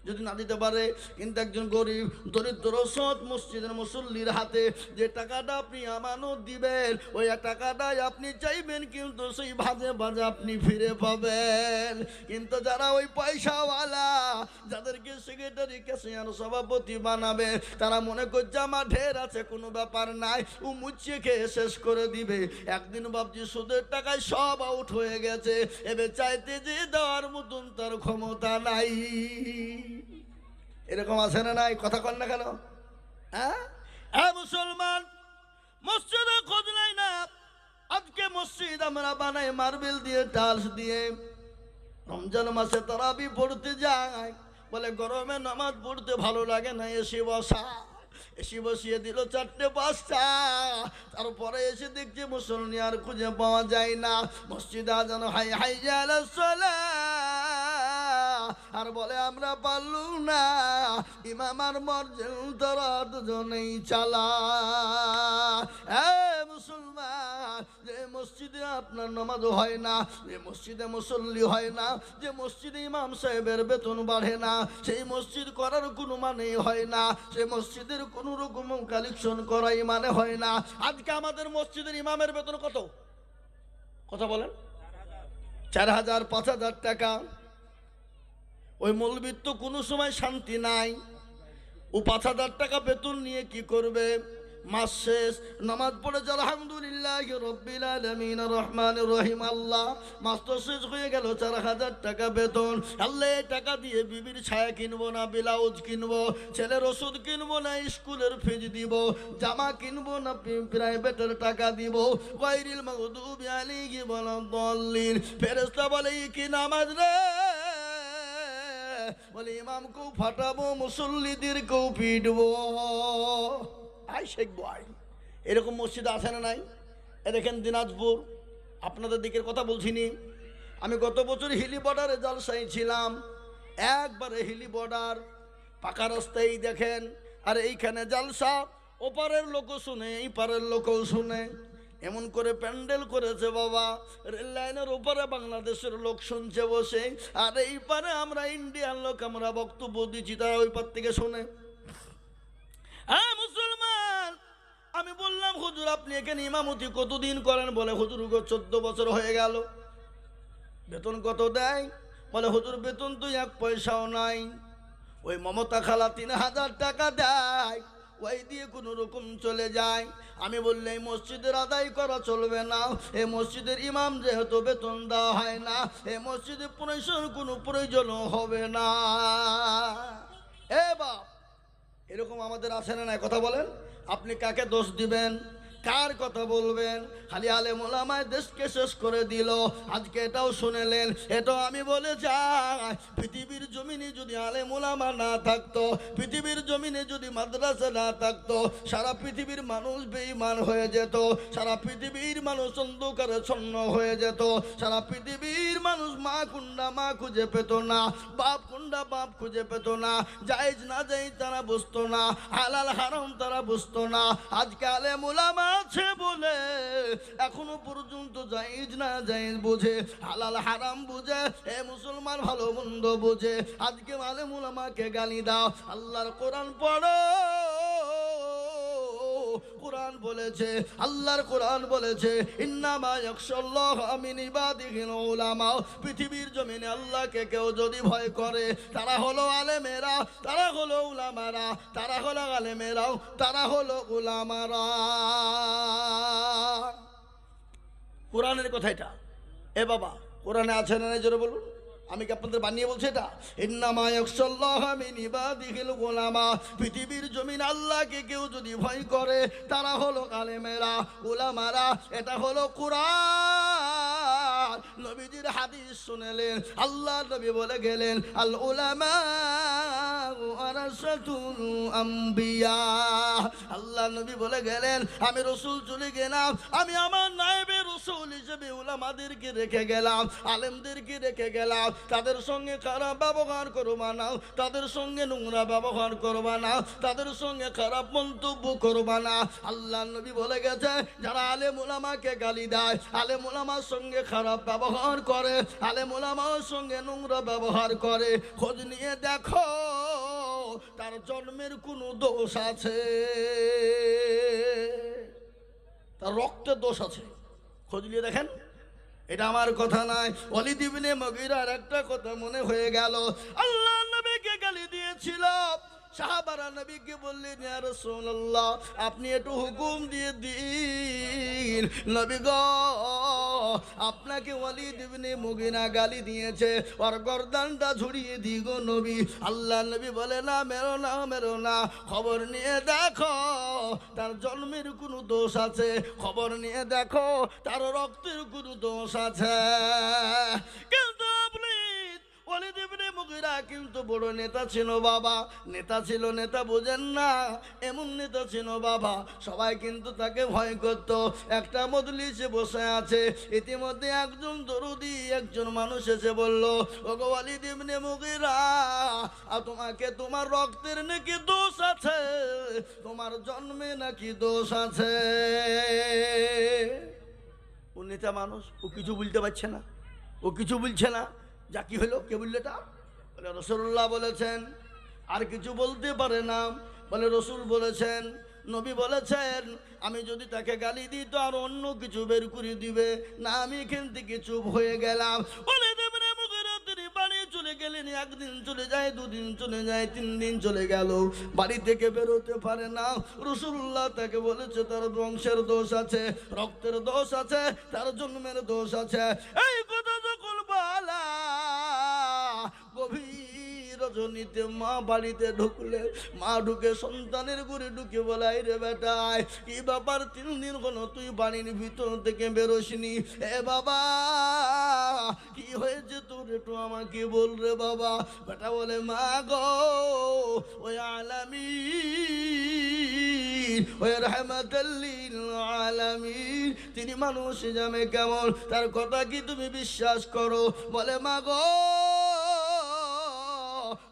S1: যদি না দিতে পারে। কিন্তু একজন গরিব দরিদ্র সৎ মসজিদের মুসল্লির হাতে যে টাকাটা আপনি আমানত দিবেন, ওই টাকাটাই আপনি চাইবেন, কিন্তু সেই ভাজে ভাজে আপনি ফিরে পাবেন। কিন্তু যারা ওই পয়সাওয়ালা, যাদেরকে সেক্রেটারি ক্যাশিয়ার সভাপতি বানাবে, তারা মনে করছে আমার ঢের আছে, কোনো ব্যাপার নাই, ও মুচিয়ে খেয়ে শেষ করে দিবে। একদিন ভাবছি সুদের টাকায় সব আউট হয়ে গেছে, এবার চাইতে যে দেওয়ার মতন তার ক্ষমতা নাই। এরকম আছে না নাই? কথা কন না কেন? হ্যাঁ মুসলমান, মসজিদে খোঁজ নাই না। আজকে মসজিদ আমরা বানাই মার্বেল দিয়ে, টাইলস দিয়ে। রমজান মাসে তারাবি পড়তে যায়, বলে গরমে নামাজ পড়তে ভালো লাগে না, এসে বসা। এসে বসিয়ে দিল 4টে-5টা, তারপরে এসে দেখছে মুসল্লি আর খুঁজে পাওয়া যায় না। মসজিদে আজান হাই হাই আলাস সালাহ, আর বলে আমরা পারলুম না, ইমাম আর মর্জেন তারা দুজনেই চালা। মুসলমান, যে মসজিদে আপনার নামাজ হয় না, যে মসজিদে মুসল্লি হয় না, যে মসজিদে ইমাম সাহেবের বেতন বাড়ে না, সেই মসজিদ করার কোনো মানেই হয় না, সে মসজিদের কোনো রকম কালেকশন করাই মানে হয় না। আজকে আমাদের মসজিদের ইমামের বেতন কত? কথা বলেন। 4,000 5,000 টাকা। ওই মৌলবীর তো কোনো সময় শান্তি নাই। ও 5,000 টাকা বেতন নিয়ে কি করবে? মাস শেষ নামাজ পড়েছে আলহামদুলিল্লাহ রব্বিল আলামিন রহমানির রহিম, আল্লাহ, মাস তো শেষ হয়ে গেল, 4,000 টাকা বেতন। আল্লাহ, টাকা দিয়ে বিবির ছায়া কিনবো না, ব্লাউজ কিনবো, ছেলের ওষুধ কিনবো না, স্কুলের ফিজ দিব, জামা কিনবো না, প্রাইভেটের টাকা দিব। গায়রিল মাগদুবি আলাইহিম ওয়ালাদ-দাল্লিন। ফেরেশতা বলে কি নামাজ রে? বলে ইমামকেও ফাটাবো, মুসল্লিদেরকেও পিটবো। আই শিখবো আই। এরকম মসজিদ আছে না নাই? এ দেখেন দিনাজপুর, আপনাদের দিকের কথা বলছিনি। আমি গত বছর হিলি বর্ডারে জলসাই ছিলাম। একবারে হিলি বর্ডার, পাকা রাস্তায় দেখেন, আর এইখানে জলসা, ওপারের লোকও শুনে, এই পারের লোকও শুনে। এমন করে প্যান্ডেল করেছে বাবা, রেল লাইনের ওপারে বাংলাদেশের লোক শুনছে বসে, আর এই পারে আমরা ইন্ডিয়ান লোক, আমরা বক্তব্য দিচ্ছি, তারা ওই পার থেকে শোনে। হ্যাঁ মুসলমান, আমি বললাম হুজুর আপনি এখানে ইমামতি কতদিন করেন? বলে হুজুর 14 বছর হয়ে গেল। বেতন কত দেয়? বলে হুজুর বেতন তো 1 পয়সাও নাই। ওই মমতা খালা 3,000 টাকা দেয়, ওই দিয়ে কোনো রকম চলে যায়। আমি বললে এই মসজিদের আদায় করা চলবে না, এই মসজিদের ইমাম যেহেতু বেতন দেওয়া হয় না, এই মসজিদে পয়সার কোনো প্রয়োজনও হবে না। বাপ, এরকম আমাদের আছে না নাই? কথা বলেন। আপনি কাকে দোষ দিবেন, কার কথা বলবেন? খালি আলেম ওলামায় দেশকে শেষ করে দিল। আজকে এটাও শুনেলেন, এটাও আমি বলে যাই, পৃথিবীর জমিনে যদি আলেম ওলামা না থাকতো, পৃথিবীর জমিনে যদি মাদ্রাসা না থাকতো, সারা পৃথিবীর মানুষ বেঈমান হয়ে যেত, সারা পৃথিবীর মানুষ অন্ধকারে ছন্ন হয়ে যেত, সারা পৃথিবীর মানুষ মা কুন্ডা মা খুঁজে পেত না, বাপ কুন্ডা বাপ খুঁজে পেত না, জায়েজ না জায়েজ তারা বুঝতো না, হালাল হারাম তারা বুঝতো না। আজকে আলেম ওলামা আছে বলে এখনো পর্যন্ত জায়েজ না জায়েজ বুঝে, হালাল হারাম বুঝে, এ মুসলমান ভালো মন্দ বুঝে। আজকে আলেম ওলামাকে গালি দাও, আল্লাহর কোরআন পড়ো। কোরআন বলেছে, আল্লাহর কোরআন বলেছে, ইন্নামা ইয়াখশাল্লাহা মিন ইবাদিহিল উলামা। পৃথিবীর জমিনে আল্লাহকে কেউ যদি ভয় করে, তারা হলো আলেমেরা, তারা হলো উলামারা, তারা হলো আলেমেরাও, তারা হলো উলামারা। কোরআনের কথা এটা। এ বাবা, কোরআনে আছে না নাই জোরে বলুন। আমি কি আপনাদের বানিয়ে বলছি এটা? ইন্নামা ইয়াখশাল্লাহা মিন ইবাদিহিল উলামা। পৃথিবীর জমিন আল্লাহকে কেউ যদি ভয় করে, তারা হলো আলেমেরা, উলামারা। এটা হলো কোরআন। নবীজির হাদিস শুনেলেন, আল্লাহ নবী বলে গেলেন, আল উলামা ওয়ারাসাতুল আম্বিয়া। আল্লাহ নবী বলে গেলেন, আমি রসুল চলে গেলাম, আমি আমার নায়েবে রসুল হিসেবে উলামাদেরকে রেখে গেলাম, আলেমদেরকে রেখে গেলাম। তাদের সঙ্গে খারাপ ব্যবহার করবা না, তাদের সঙ্গে নোংরা ব্যবহার করবা না, তাদের সঙ্গে খারাপ মন্তব্য করবা না। আল্লাহ নবী বলে গেছে, যারা আলেম উলামাকে গালি দেয়, আলেম উলামার সঙ্গে খারাপ ব্যবহার করে, আলেম উলামার সঙ্গে নোংরা ব্যবহার করে, খোঁজ নিয়ে দেখো তার জন্মের কোনো দোষ আছে, তার রক্তের দোষ আছে, খোঁজ নিয়ে দেখেন। এটা আমার কথা নয়, ওয়ালিদ ইবনে মুগীরার একটা কথা মনে হয়ে গেল। আল্লাহ নবীকে গালি দিয়েছিল, সাহাবারা নবীকে বললেন, ইয়া রাসূলুল্লাহ আপনি একটু হুকুম দিয়ে দিন, নবী গো আপনাকে ওয়ালিদ ইবনে মুগীরা গালি দিয়েছে, ওর গর্দানটা ঝুড়িয়ে দিই গো নবী। আল্লাহ নবী বলে, না মেরো না, মেরো না, খবর নিয়ে দেখো তার জন্মের কোনো দোষ আছে, খবর নিয়ে দেখো তার রক্তের কোনো দোষ আছে। কিন্তু আপনি ওয়ালিদ ইবনে মুগীরা কিন্তু বড় নেতা ছিল বাবা, নেতা ছিল, নেতা বোঝেন না, এমন নেতা ছিল বাবা, সবাই কিন্তু তাকে ভয় করত। একটা মজলিসে বসে আছে, ইতিমধ্যে একজন দরদি একজন মানুষ এসে বলল, ওগো ওয়ালিদ ইবনে মুগীরা, তোমাকে তোমার রক্তের নাকি দোষ আছে, তোমার জন্মে নাকি দোষ আছে। ও নেতা মানুষ, ও কিছু বলতে পারছে না, ও কিছু বলছে না। যা কি হলো, কে বললে তা? বলে রাসূলুল্লাহ বলেছেন। আর কিছু বলতে পারে না, বলে রসুল বলেছেন, নবী বলেছেন, আমি যদি তাকে গালি দিই তো আর অন্য কিছু বের করে দিবে না, আমি এখান থেকে চুপ হয়ে গেলাম। বলে দেবেন তিনি বাড়ি চলে গেলেন, একদিন চলে যায়, দুদিন চলে যায়, 3 দিন চলে গেল, বাড়ি থেকে বেরোতে পারে না। রাসূলুল্লাহ তাকে বলেছে তার বংশের দোষ আছে, রক্তের দোষ আছে, তার জন্মের দোষ আছে। এই কথা যখন বলা, গভীর রজনীতে মা বাড়িতে ঢুকলে, মা ঢুকে সন্তানের ঘরে ঢুকে বলাই, রে বেটায় কি ব্যাপার, 3 দিন হলো তুই বাড়ির ভিতর থেকে বেরোসনি, এ বাবা কি হয়েছে তোর, একটু আমাকে বল রে বাবা। বেটা বলে, মা গো ওই আলামিন, ওই রাহমাতাল লিল আলামিন, তিনি মানুষ জামে কেমন, তার কথা কি তুমি বিশ্বাস করো? বলে, মা গো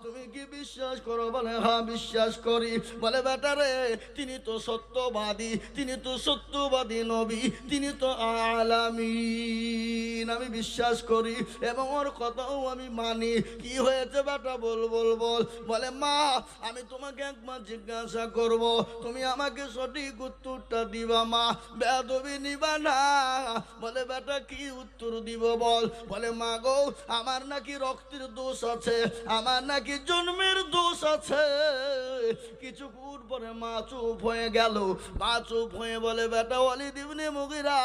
S1: তুমি কি বিশ্বাস করো? বলে, হ্যাঁ বিশ্বাস করি। বলে, বেটারে তিনি তো সত্যবাদী, তিনি তো সত্যবাদী নবী, তিনি তো আলামিন, আমি বিশ্বাস করি এবং ওর কথাও আমি মানি। কি হয়েছে বেটা বল বল বল। বলে, মা আমি তোমাকে একবার জিজ্ঞাসা করব, তুমি আমাকে সঠিক উত্তরটা দিবা মা, বেয়াদবি নিবা না। বলে, বেটা কি উত্তর দিব বল। বলে, মা গো আমার নাকি রক্তের দোষ আছে, আমার নাকি জন্মের দোষ আছে। কিছুক্ষণ পরে মা চুপ হয়ে গেল। মা চুপ হয়ে বলে, বেটা ওয়ালিদ ইবনে মুগীরা,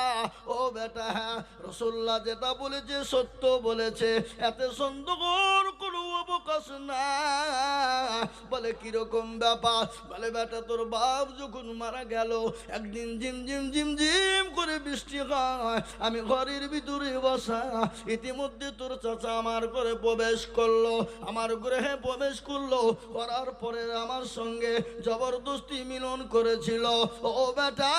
S1: ও বেটা হ্যাঁ রাসূলুল্লাহ যেটা বলেছে সত্য বলেছে, এতে সন্দেহের কোনো অবকাশ না। বলে, কিরকম ব্যাপার? বলে, বেটা তোর বাপ যখন মারা গেল, একদিন ঝিমঝিম ঝিমঝিম করে বৃষ্টি হয়, আমি ঘরের ভিতরে বসা, ইতিমধ্যে তোর চাচা আমার ঘরে প্রবেশ করলো, আমার গৃহে প্রবেশ করলো, করার পরে আমার সঙ্গে জবরদস্তি মিলন করেছিল। ও বেটা,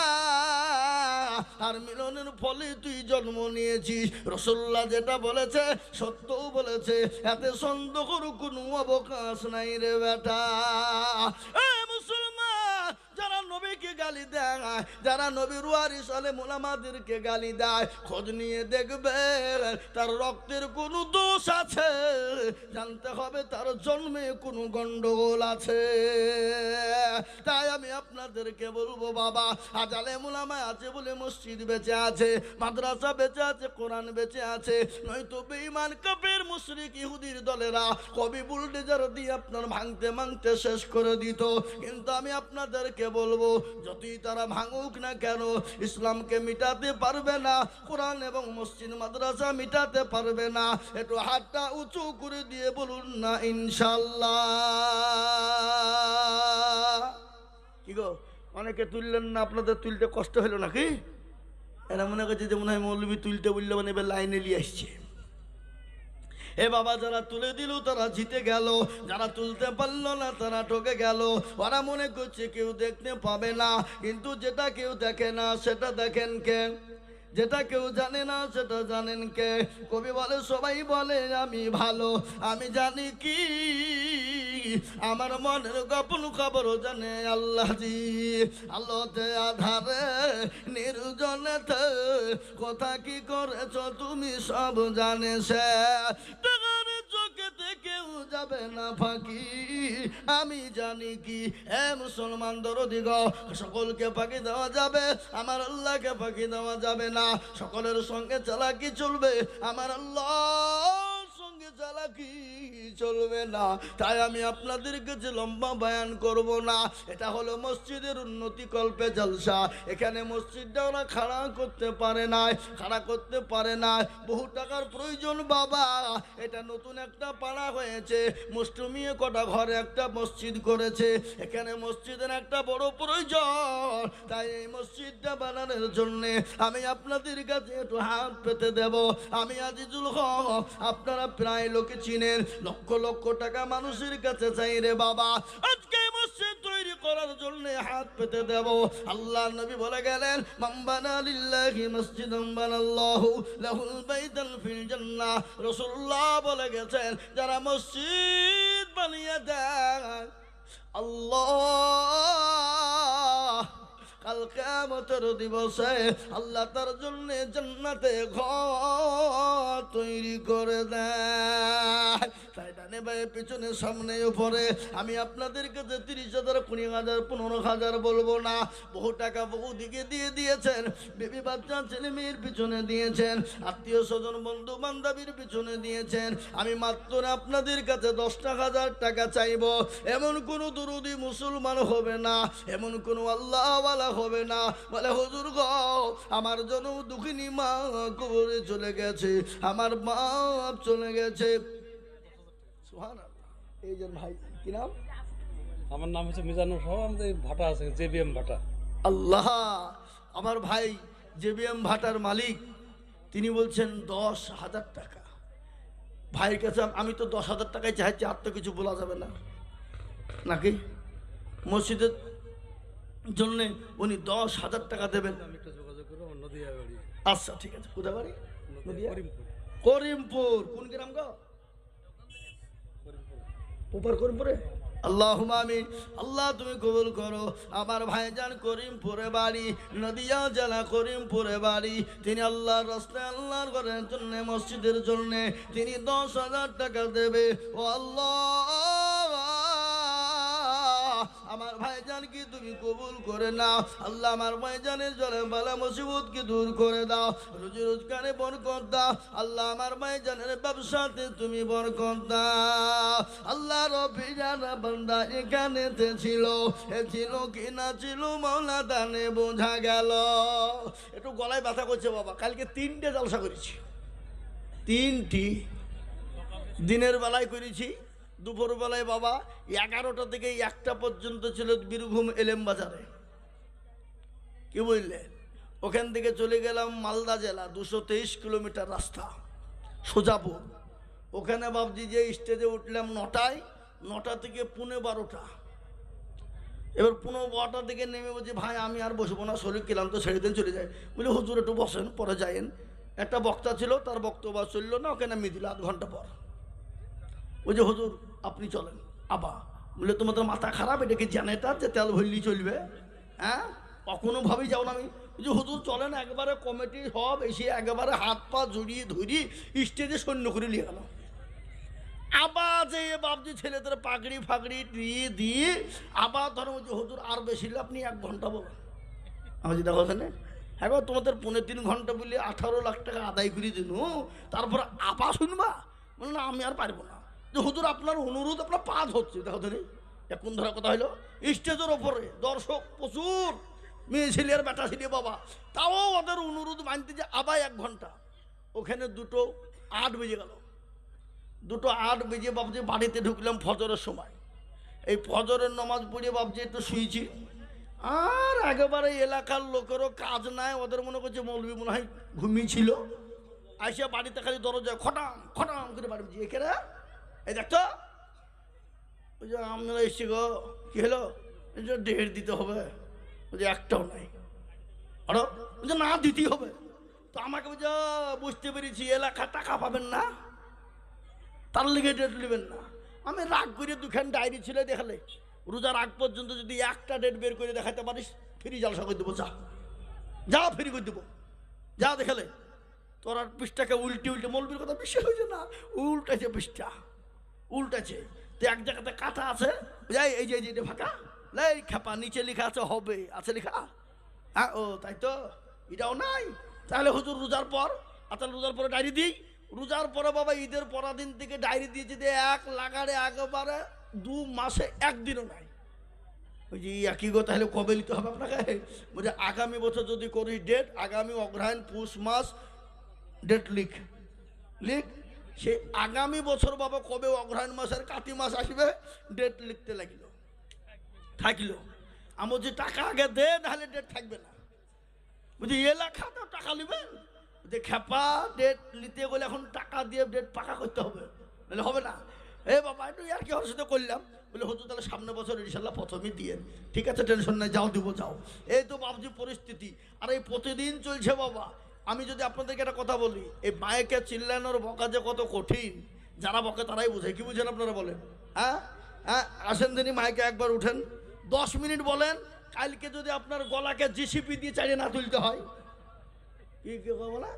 S1: আর মিলনের ফলে তুই জন্ম নিয়েছিস। রাসূলুল্লাহ যেটা বলেছে সত্যও বলেছে, এতে সন্দেহের কোনো অবকাশ নাই রে বেটা। মুসলমান, যারা নবীকে গালি দেয়, যারা নবীর ওয়ারিস আলেম উলামাদেরকে গালি দেয়, খোঁজ নিয়ে দেখবে তার রক্তের কোনো দোষ আছে, জানতে হবে তার জন্মে কোনো গন্ডগোল আছে। তাই আমি আপনাদেরকে বলবো বাবা, আজ আলেম উলামা আছে বলে মসজিদ বেঁচে আছে, মাদ্রাসা বেঁচে আছে, কোরআন বেঁচে আছে, নয়তো বেঈমান কাফের মুশরিক ইহুদির দলেরা কবি বুলডোজার দিয়ে আপনার ভাঙতে ভাঙতে শেষ করে দিত। কিন্তু আমি আপনাদেরকে বলবো, যতই তারা ভাঙুক না কেন, ইসলামকে মিটাতে পারবে না, কোরআন এবং মসজিদ মাদ্রাসা মিটাতে পারবে না। একটু হাতটা উঁচু করে দিয়ে বলুন না ইনশাল্লাহ। কি গো, অনেকে তুললেন না, আপনাদের তুলতে কষ্ট হলো নাকি? এরা মনে করছে যে মনে হয় মৌলবী তুলতে বললে মানে এবার লাইনে নিয়ে আসছে। এ বাবা, যারা তুলে দিল তারা জিতে গেল, যারা তুলতে পারলো না তারা ঠকে গেল। ওরা মনে করছে কেউ দেখতে পাবে না, কিন্তু যেটা কেউ দেখে না সেটা দেখেন কে? যেটা কেউ জানে না সেটা জানেন কে? কবি বলে সবাই বলে আমি ভালো, আমি জানি কি আমার মনের গোপন খবর জানে আল্লাহ জি। আলোতে আধারে নির্জনেতে কথা কি করেছ তুমি সব জানে সে। চোখেতে কেউ যাবে না ফাঁকি, আমি জানি কি। হে মুসলমান দরদি গো, সকলকে ফাঁকি দেওয়া যাবে, আমার আল্লাহকে ফাঁকি দেওয়া যাবে না। সকলের সঙ্গে চালাকি চলবে, আমার আল্লাহর সঙ্গে চালাকি চলবে না। তাই আমি আপনাদের কাছে লম্বা বয়ান করব না। এটা হলো মসজিদের উন্নতি কল্পে জলসা। এখানে মসজিদটা ওরা খাড়া করতে পারে না, খাড়া করতে পারে না, বহু টাকার প্রয়োজন বাবা। এটা নতুন একটা পাড়া হয়েছে, মুষ্টমিয়ে কটা ঘরে একটা মসজিদ করেছে, এখানে মসজিদের একটা বড় প্রয়োজন। তাই এই মসজিদটা বানানোর জন্যে আমি আপনাদের কাছে একটু হাত পেতে দেব। আমি আজিজুল হক, আপনারা প্রায় লোকে চিনেন, লক্ষ লক্ষ টাকা মানুষের কাছে চাই রে বাবা। আজকে মসজিদ তৈরি করার জন্য হাত পেতে দেব। আল্লাহ নবী বলে গেলেন, মান বানা লিল্লাহি মসজিদান বানাল্লাহু লাহুল বাইতান ফিল জান্নাহ। রাসূলুল্লাহ বলে গেছেন, যারা মসজিদ বানিয়ে দেয় আল্লাহ কাল কিয়ামতের দিবসে আল্লাহ তার জন্য জান্নাতে ঘর তৈরি করে দেয়। তাই ডানে বায়ে পিছনে সামনে উপরে আমি আপনাদের কাছে 30,000, 20,000, 15,000 বলবো না, বহু টাকা বহু দিকে দিয়ে দিয়েছেন। বেবি বাচ্চা ছেলে মেয়ের পিছনে দিয়েছেন, আত্মীয় স্বজন বন্ধু বান্ধবীর পিছনে দিয়েছেন। আমি মাত্র আপনাদের কাছে 10,000 টাকা চাইব। এমন কোনো দরুদি মুসলমান হবে না, এমন কোনো আল্লাহওয়ালা হবে না বলে হুজুর গো আমার জন্য দুঃখিনী মা কবরে চলে গেছে, আমার বাপ চলে গেছে। সুবহানাল্লাহ। এই যে ভাই কি নাম?
S2: আমার নাম হচ্ছে মিজানুর রহমান, আমাদের ভাটা আছে জেবিএম ভাটা।
S1: আল্লাহ, আমার ভাই জেবিএম ভাটার মালিক, তিনি বলছেন 10,000 টাকা। ভাইয়ের কাছে আমি তো 10,000 টাকায় চাইছি, আর তো কিছু বলা যাবে না নাকি? মসজিদের জন্য উনি 10,000 টাকা দেবেন।
S2: আমি একটু যোগাযোগ করবো, নদিয়া বাড়ি।
S1: আচ্ছা ঠিক আছে। কোথায় বাড়ি? নদিয়া
S2: করিমপুর।
S1: করিমপুর। কোন গ্রাম গো? উপর করিমপুরে। আল্লাহুম্মা আমিন। আল্লাহ তুমি কবুল করো। আমার ভাইজান করিমপুরে বাড়ি, নদিয়া জেলা করিমপুরে বাড়ি। তিনি আল্লাহর রাস্তায় আল্লাহর ঘরের জন্য, মসজিদের জন্য তিনি 10,000 টাকা দেবে। ও আল্লাহ, আমার ভাইজান কি তুমি কবুল করে নাও। আল্লাহ আমার ভাইজানের জলে বালা মুসিবত কি দূর করে দাও, রুজি রোজগারে বরকত দাও। আল্লাহ আমার ভাইজানের ব্যবসাতে তুমি বরকত দাও। আল্লাহ রবিজানা বান্দা এখানেতে ছিল, এ ছিল কি না ছিল মাওলা দানে বোঝা গেল। একটু গলায় ব্যথা করছে বাবা। কালকে 3টে জলসা করেছি, 3টি দিনের বেলায় করেছি, দুপুরবেলায় বাবা 11টা থেকে 1টা পর্যন্ত ছিল বীরভূম এলেম বাজারে। কি বুঝলে? ওখান থেকে চলে গেলাম মালদা জেলা, 223 কিলোমিটার রাস্তা, সোজাপুর। ওখানে ভাবছি যে স্টেজে উঠলাম 9টায়, 9টা থেকে 12:15। এবার 12:15 থেকে নেমে বলছি ভাই আমি আর বসবো না, শরীর ক্লান্ত, ছেড়ে দিন চলে যায়। বলে হুজুর একটু বসেন, পরে যায়েন। একটা বক্তা ছিল, তার বক্তব্য চললো না, ওখানে আমি দিল 1/2 ঘন্টা পর। ওই যে হুজুর আপনি চলেন। আবা বলে তোমাদের মাথা খারাপ, এটা কি জেনারেটর যে তেল ভরলি চলবে? হ্যাঁ, কখনোভাবেই যাও না। আমি যে হুজুর চলেন, একবারে কমিটি সব এসে একেবারে হাত পা জড়িয়ে ধরি স্টেজে সৈন্য করে নিয়ে গেল। আবার যে বাবজি ছেলেদের পাগড়ি ফাগড়ি দিয়ে দিয়ে আবার ধরো যে হুজুর আর বেশি আপনি 1 ঘন্টা বলেন। আমি যেটা বলছেন হ্যাঁ তোমাদের 3.5 ঘন্টা বলে 18 লাখ টাকা আদায় করে দিন, তারপর আপা শুনবা? বলে না আমি আর পারবো না। যে হুজুর আপনার অনুরোধ আপনার পাঁচ হচ্ছে, দেখো ধরে এখন ধরা কথা হলো স্টেজের ওপরে দর্শক প্রচুর, মেয়ে ছেলে আর বেটা ছেলে বাবা, তাও ওদের অনুরোধ মানতে যে আবার 1 ঘন্টা। ওখানে 2:08 বেজে গেল। 2:08 বেজে বাবজি বাড়িতে ঢুকলাম ফজরের সময়। এই ফজরের নামাজ পড়ে বাবজি একটু শুয়েছি। আর একেবারে এলাকার লোকেরও কাজ নাই, ওদের মনে করছে মৌলবি মনে হয় ঘুমিয়েছিল। আইসা বাড়িতে খালি দরজা খটাম খটাম করে বাড়ি বুঝি এখানে এই দেখতো ওই যে আমরা এসছি গো কি হলো এই যে 1.5 দিতে হবে ওই যে একটাও নাই আরো ওই যে না দিতেই হবে তো আমাকে বুঝে বুঝতে পেরেছি এলাকা টাকা পাবেন না তার লিগে ডেট নেবেন না আমি রাগ করে 2খান ডায়েরি ছিল দেখালে রোজার আগ পর্যন্ত যদি একটা ডেট বের করে দেখাতে পারিস ফ্রি জালসা করে দেবো যা যা ফ্রি করে দেবো যা দেখালে তোর আর পৃষ্ঠাকে উল্টে উল্টে মৌলবীর কথা বেশি হয়েছে না উল্টেছে পৃষ্ঠা উল্টেছে তো এক জায়গাতে কাটা আছে যাই এই যে এটা ফাঁকা লাই খেপা নিচে লেখা আছে হবে আছে লেখা হ্যাঁ ও তাই তো এটাও নাই তাহলে হুজুর রোজার পর আচ্ছা রোজার পরে ডায়েরি দিই রোজার পরে বাবা ঈদের পরাদিন থেকে ডায়েরি দিয়েছি যে 1 লাগারে একবারে 2 মাসে একদিনও নাই ওই যে একই গো তাহলে কবে নিতে হবে আপনাকে বলছে আগামী বছর যদি করি ডেট আগামী অগ্রহায়ণ পুষ মাস ডেট লিখ সে আগামী বছর বাবা কবে অগ্রহায়ণ মাসের কাতি মাস আসবে ডেট লিখতে লাগিল থাকলো আমার যে টাকা আগে দে নাহলে ডেট থাকবে না বুঝি এলাকা তো টাকা নেবেন যে খেপা ডেট নিতে গেলে এখন টাকা দিয়ে ডেট পাকা করতে হবে নাহলে হবে না এ বাবা একটু আর কি ওর সাথে করলাম বলে হতো তাহলে সামনে বছর ইনশাল্লাহ প্রথমেই দিয়ে ঠিক আছে টেনশন নাই যাও দিব যাও এই তো বাবজি পরিস্থিতি আর এই প্রতিদিন চলছে বাবা আমি যদি আপনাদেরকে একটা কথা বলি এই মায়েকে চিল্লানোর বকা যে কত কঠিন যারা বকে তারাই বোঝে কি বুঝেন আপনারা বলেন হ্যাঁ হ্যাঁ আসেন দিনই মাইকে একবার উঠেন 10 মিনিট বলেন কালকে যদি আপনার গলাকে জিসিপি দিয়ে চালিয়ে না তুলতে হয় কি বলা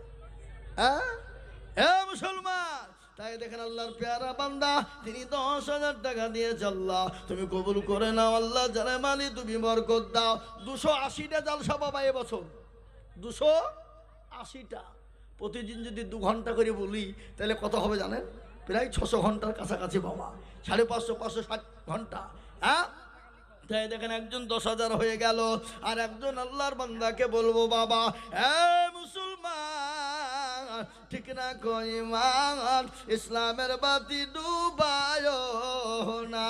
S1: হ্যাঁ হ্যাঁ মুসলমান তাই দেখেন আল্লাহর পেয়ারা বান্দা তিনি 10,000 টাকা দিয়ে আল্লাহ তুমি কবুল করে নাও আল্লাহ জানে মালি তুমি বরকত দাও 280টা জালসা বাবা এবছর 280টা প্রতিদিন যদি 2 ঘন্টা করে বলি তাহলে কত হবে জানেন প্রায় 600 ঘন্টার কাছাকাছি বাবা 550 560 ঘন্টা হ্যাঁ তাই দেখেন একজন 10,000 হয়ে গেল আর একজন আল্লাহর বান্দাকে বলবো বাবা মুসলমান ঠিক না কই মান ইসলামের বাতি ডুবায় না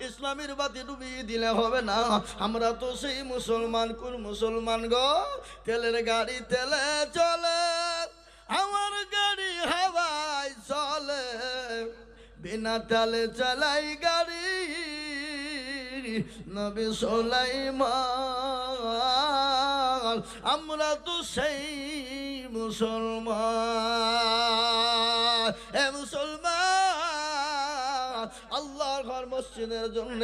S1: ইসলামের বাতি ডুবিয়ে দিলে হবে না আমরা তো সেই মুসলমান কোন মুসলমান গো তেলের গাড়ি তেলে চলে আমার গাড়ি হাওয়ায় চলে বিনা তেলে চালাই গাড়ি নবী সুলাইমান আমরা তো সেই মুসলমান এ মুসলমান আল্লাহর ঘর মসজিদের জন্য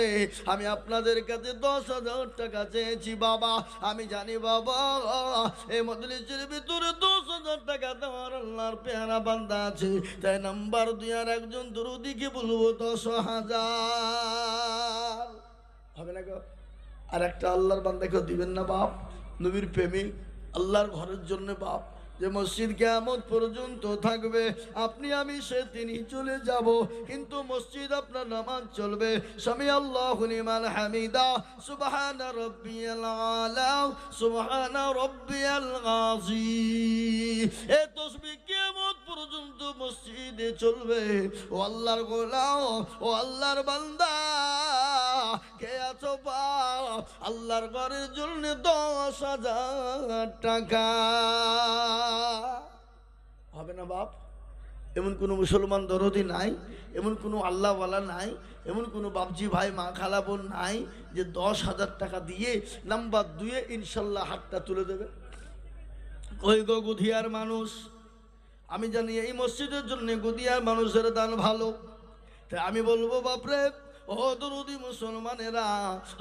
S1: আমি আপনাদের কাছে 10,000 টাকা চেয়েছি বাবা আমি জানি বাবা এই মজলিসের ভিতরে 10,000 টাকা দেওয়ার আল্লাহর পেয়ারা বান্দা আছে তাই নাম্বার 2 আর একজন দরুদিকে বলবো 10,000 হবে না গো আর একটা আল্লাহর বান্দাকে দিবেন না বাপ নবীর প্রেমিক আল্লাহর ঘরের জন্য বাপ যে মসজিদ কিয়ামত পর্যন্ত থাকবে আপনি আমি সে তিনি চলে যাব কিন্তু মসজিদ আপনার নামাজ চলবে সামি আল্লাহু লিমান হামিদা সুবহানা রাব্বিয়াল আলা সুবহানা রাব্বিয়াল আযীম এই তাসবিহ কিয়ামত পর্যন্ত মসজিদে চলবে ও আল্লাহর গোলাম ও আল্লাহর বান্দা কে আছো বাপ আল্লাহর ঘরের জন্য 10,000 টাকা হবে না বাপ এমন কোনো মুসলমান দরদি নাই এমন কোনো আল্লাহওয়ালা নাই এমন কোনো বাপজি ভাই মা খালা বোন নাই যে 10,000 টাকা দিয়ে নাম্বার 2 ইনশাল্লাহ হাতটা তুলে দেবে কই গো গুধিয়ার মানুষ আমি জানি এই মসজিদের জন্য গুধিয়ার মানুষের দান ভালো তাই আমি বলবো বাপরে ও দরুদি মুসলমানেরা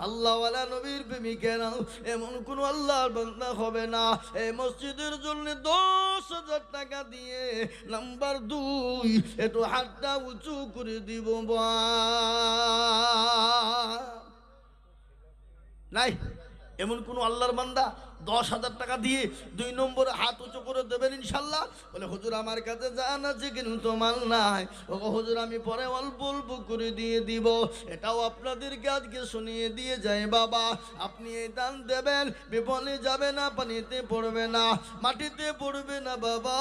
S1: আল্লাহওয়ালা নবীর প্রেমিকেরা এমন কোন আল্লাহর বান্দা হবে না এই মসজিদের জন্য 10,000 টাকা দিয়ে নাম্বার 2 একটু হাতটা উঁচু করে দিব নাই এমন কোন আল্লাহর বান্দা 10,000 টাকা দিয়ে 2 নম্বরে হাত উঁচু করে দেবেন ইনশাল্লাহ বলে হুজুর আমার কাছে জান আছে কিন্তু মাল নাই ও হুজুর আমি পরে অল্প অল্প করে দিয়ে দিব এটাও আপনাদেরকে আজকে শুনিয়ে দিয়ে যায় বাবা আপনি এই দান দেবেন বিপদে যাবে না পানিতে পড়বে না মাটিতে পড়বে না বাবা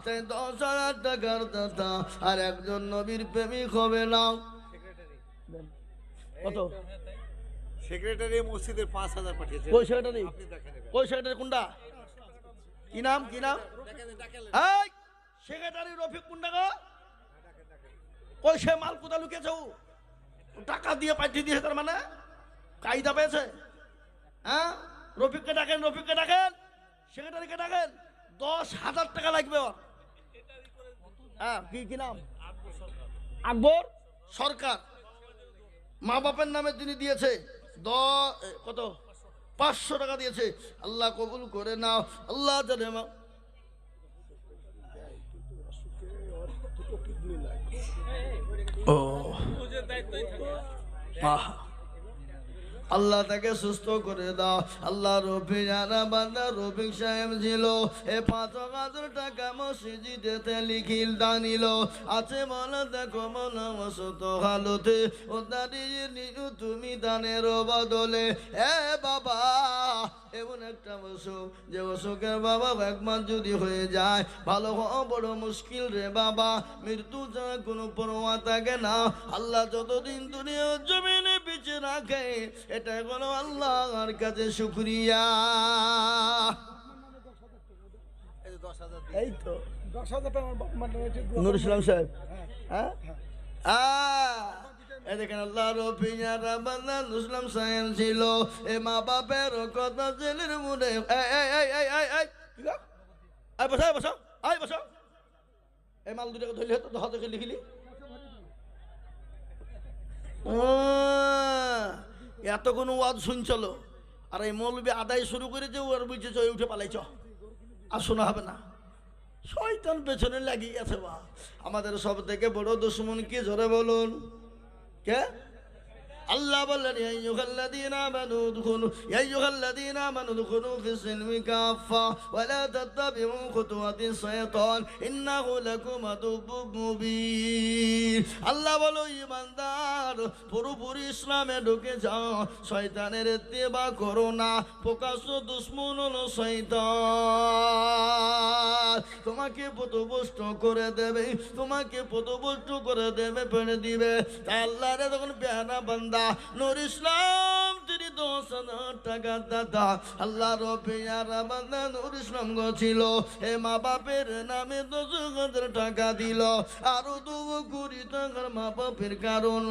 S1: তাই 10,000 টাকার দাতা আর একজন নবীর প্রেমিক হবে না কত
S3: সেক্রেটারি মসজিদের 5,000 পাঠিয়েছে
S1: কই সেক্রেটারি
S3: আপনি দেখেন
S1: কই সেক্রেটারি কোনটা কি নাম কি নাম? এই সেক্রেটারি রফিক কুন্ডাগা কই সে মাল কোথা লুকিয়েছে? ও টাকা দিয়ে পাঠিয়ে দিয়েছে তার মানে কায়দা পেয়েছে। হ্যাঁ রফিককে ডাকেন, রফিককে ডাকেন, সেক্রেটারিকে ডাকেন। 10,000 টাকা লাগবে ওর। হ্যাঁ কি কি নাম? আকবর সরকার। মা বাপের নামে তিনি দিয়েছে কত 500 টাকা দিয়েছে। আল্লাহ কবুল করে নাও। আল্লাহ জানে ও আল্লাহ তাকে সুস্থ করে দাও। আল্লাহ রফিক জানা বান্দা রফিক সাহেব ছিল এ 5,000 টাকা মসজিদেতে লিখিল দানিল আছে বলে দেখো মনে মসত হালতে ও দাঁড়িয়ে নিজু তুমি দানের বদলে। এ বাবা এমন একটা অসুখ যে অসুখের বাবা 1 মাস যদি হয়ে যায় ভালো হওয়া বড় মুশকিল রে বাবা। মৃত্যু ছাড়া কোনো পরোয়া থাকে না। আল্লাহ যতদিন দুনিয়া জমিনে বেঁচে রাখে এটা হলো আল্লাহর কাছে শুকরিয়া। এই তো
S3: 10,000 টাকা
S1: নুর ইসলাম সাহেব। হ্যাঁ এ দেখেন আল্লাহ রফিক বান্দা নুর ইসলাম সাহেব ছিল এ মা বাপের কথা ছেলের মুড়ে। বসো বসো বসো। এই মাল দুটাকে ধরলি হতো হাতে লিখিলি। এত কোনো ওয়াজ শুনছিল আর এই মৌলবি আদায় শুরু করেছে ওর বুঝেছ উঠে পালাইছ আর শোনা হবে না। শয়তান পেছনে লাগিয়ে গেছে। বা আমাদের সব থেকে বড় দুশমন কি জোরে বলুন? কে? আল্লাহ বললেন ইয়া আইয়ুহাল্লাযীনা আমানু দুখুলু ফিস-সিলমি কাফা ওয়া লা তাত্তাবিউ খুতুওয়াতিশ শাইতান ইন্নাহু লাকুম আদুব্বুম মুবিন। আল্লাহ বলো ঈমানদার পুরোপুরি ইসলামে ঢুকে যাও, শয়তানের ইত্তেবা করো না। প্রকাশ্য দুশমন হলো শয়তান। তোমাকে পথভ্রষ্ট করে দেবে, তোমাকে পথভ্রষ্ট করে দেবে, পেড়ে দিবে। তাই আল্লাহরে যখন পেয়ারা বান্দা নূর ইসলাম তিনি 10,000 টাকা দাদা আল্লাহ রফিয়ারা বান্দা নূর ইসলাম ছিল এ মা বাপের নামে 10,000 টাকা দিল। আরো 2 কোটি টাকার মা বাপের কারণ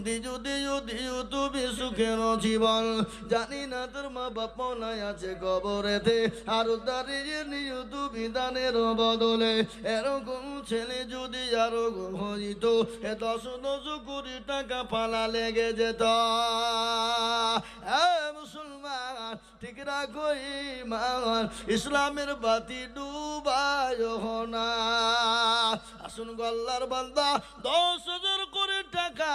S1: দিজু দিজু দিজু তুমি সুখের জীবন। জানি না তোর মা বাপ নাই আছে কবরেতে আরো দাঁড়িয়ে নিও তুমি দানের বদলে। এরকম ছেলে যদি আরো হইত এ 10 কোটি টাকা পালা লেগে যেত। মুসলমান ঠিক রাখো ঈমান, ইসলামের বাতি ডুবায় না। আসুন আল্লাহর বান্দা 10,000 কোটি টাকা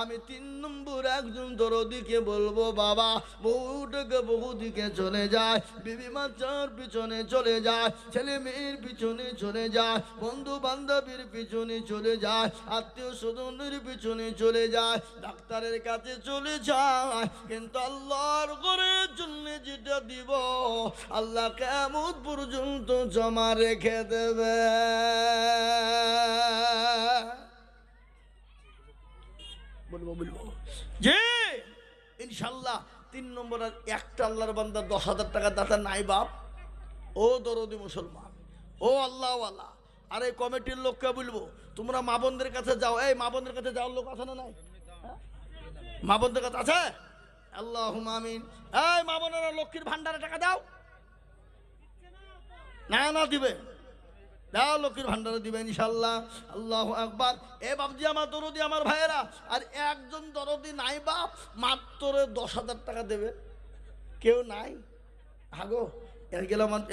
S1: আমি 3 নম্বর একজন দরদিকে বলবো বাবা বহু টাকা বহু দিকে চলে যায়, বিবি বাচ্চার পিছনে চলে যায়, ছেলে মেয়ের পিছনে চলে যায়, বন্ধু বান্ধবীর পিছনে চলে যায়, আত্মীয় স্বজনের পিছনে চলে যায়, ডাক্তারের কাছে চলে যায়। কিন্তু আল্লাহর ঘরের জন্য যেটা দিব আল্লাহ কিয়ামত পর্যন্ত জমা রেখে দেবে। বলবো যে ইনশাল্লাহ 3 নম্বর আর একটা আল্লাহর বান্দা 10,000 টাকা দাতা নাই বাপ। ও দরদি মুসলমান, ও আল্লাহওয়ালা, আর এই কমিটির লোককে বলবো তোমরা মা বোনদের কাছে যাও। এই মা বোনদের কাছে যাওয়ার লোক আছে না নাই? মা বোনদের কাছে আছে? আল্লাহুম্মা আমিন। এই মা বোনেরা লক্ষ্মীর ভান্ডারে টাকা দাও না? না দিবে, দাও লক্ষ্মীর ভান্ডারে দিবে ইনশাল্লাহ। আল্লাহু আকবার। এ বাপজি আমার দরদি আমার ভাইয়েরা, আর একজন দরদি নাই বাপ মাত্র 10,000 টাকা দেবে কেউ নাই? হাগো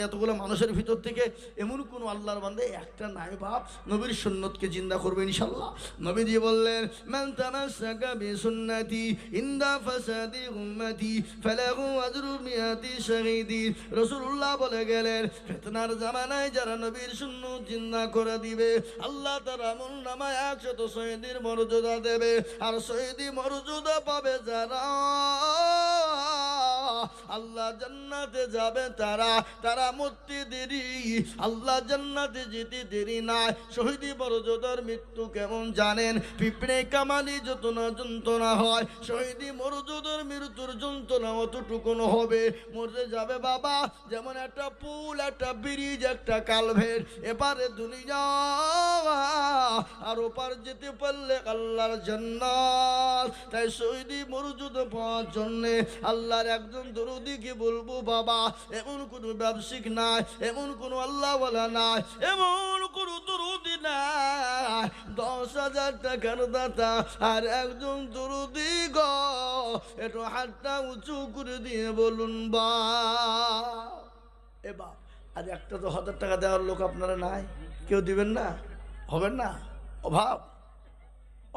S1: এতগুলো মানুষের ভিতর থেকে এমন কোন আল্লাহর বান্দা একটা নাই বাপ নবীর সুন্নতকে জিন্দা করবে ইনশাল্লাহ। নবীজি বললেন মান তামাসসাকা বিসুন্নতি ইনদা ফাসাদি উম্মতি ফালাহু আজরু মিয়াতি শাহীদিন। রাসূলুল্লাহ বলে গেলেন ফিতনার জামানায় যারা নবীর সুন্নত জিন্দা করে দিবে আল্লাহ তার আমলনামায় 100 শহীদের মর্যাদা দেবে। আর শহীদি মর্যাদা পাবে যারা আল্লাহ জান্নাতে যাবে তারা, তারা মরতে দেরি, আল্লাহ জান্নাতে যেতে দেরি না। শহীদি মর্যাদার মৃত্যু কেমন জানেন? পিঁপড়ে কামালি যত না যন্ত্রণা হয়, শহীদি মর্যাদার মৃত্যুর যন্ত্রণা অতটুকুন হবে। মরে যাবে বাবা যেমন একটা পুল, একটা ব্রিজ, একটা কালভের, এপারে দুনিয়া আর ওপার যেতে পারলে আল্লাহর জান্নাত। তাই শহীদি মর্যাদা পাওয়ার জন্যে আল্লাহর একজন দরুদিকে বলবো বাবা, এমন কোনো ব্যবসায়িক নাই, এমন কোনো আল্লাহওয়ালা নাই, এমন কোনো দরুদি নাই 10,000 টাকার দাতা আর একজন দরুদি গো, একটু হাতটা উঁচু করে দিয়ে বলুন বা এ বাপ। আর একটা তো 1,000 টাকা দেওয়ার লোক আপনারা নাই, কেউ দিবেন না? হবেন না? অভাব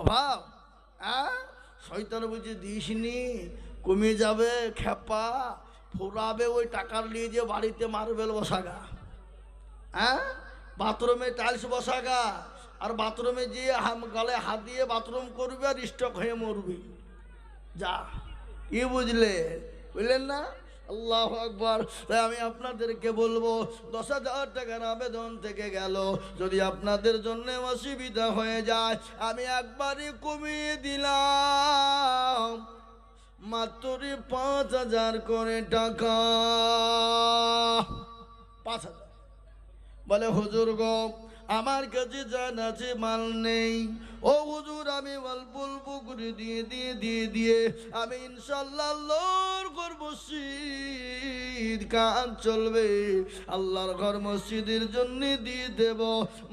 S1: অভাব, হ্যাঁ? শয়তান বুঝে দিসনি, কমে যাবে, খেপা ফুরাবে, ওই টাকার নিয়ে যে বাড়িতে মার্বেল বসাগা, হ্যাঁ, বাথরুমে টাইলস বসাগা, আর বাথরুমে যে গালে হাত দিয়ে বাথরুম করবে আর স্টক হয়ে মরবি। যা কি বুঝলে, বুঝলেন না? আল্লাহু আকবার। তাই আমি আপনাদেরকে বলবো 10,000 টাকার আবেদন থেকে গেল, যদি আপনাদের জন্য অসুবিধা হয়ে যায় আমি একবারই কমিয়ে দিলাম মাত্র 5,000 করে টাকা। 5,000। বলে হুজুর গো আমার কাছে জান আছে, মাল নেই। ও হুজুর আমি অল্প অল্প করে দিয়ে আমি ইনশাল্লাহ আল্লাহর ঘর মসজিদ কাজ চলবে, আল্লাহর ঘর মসজিদের জন্য দিয়ে দেব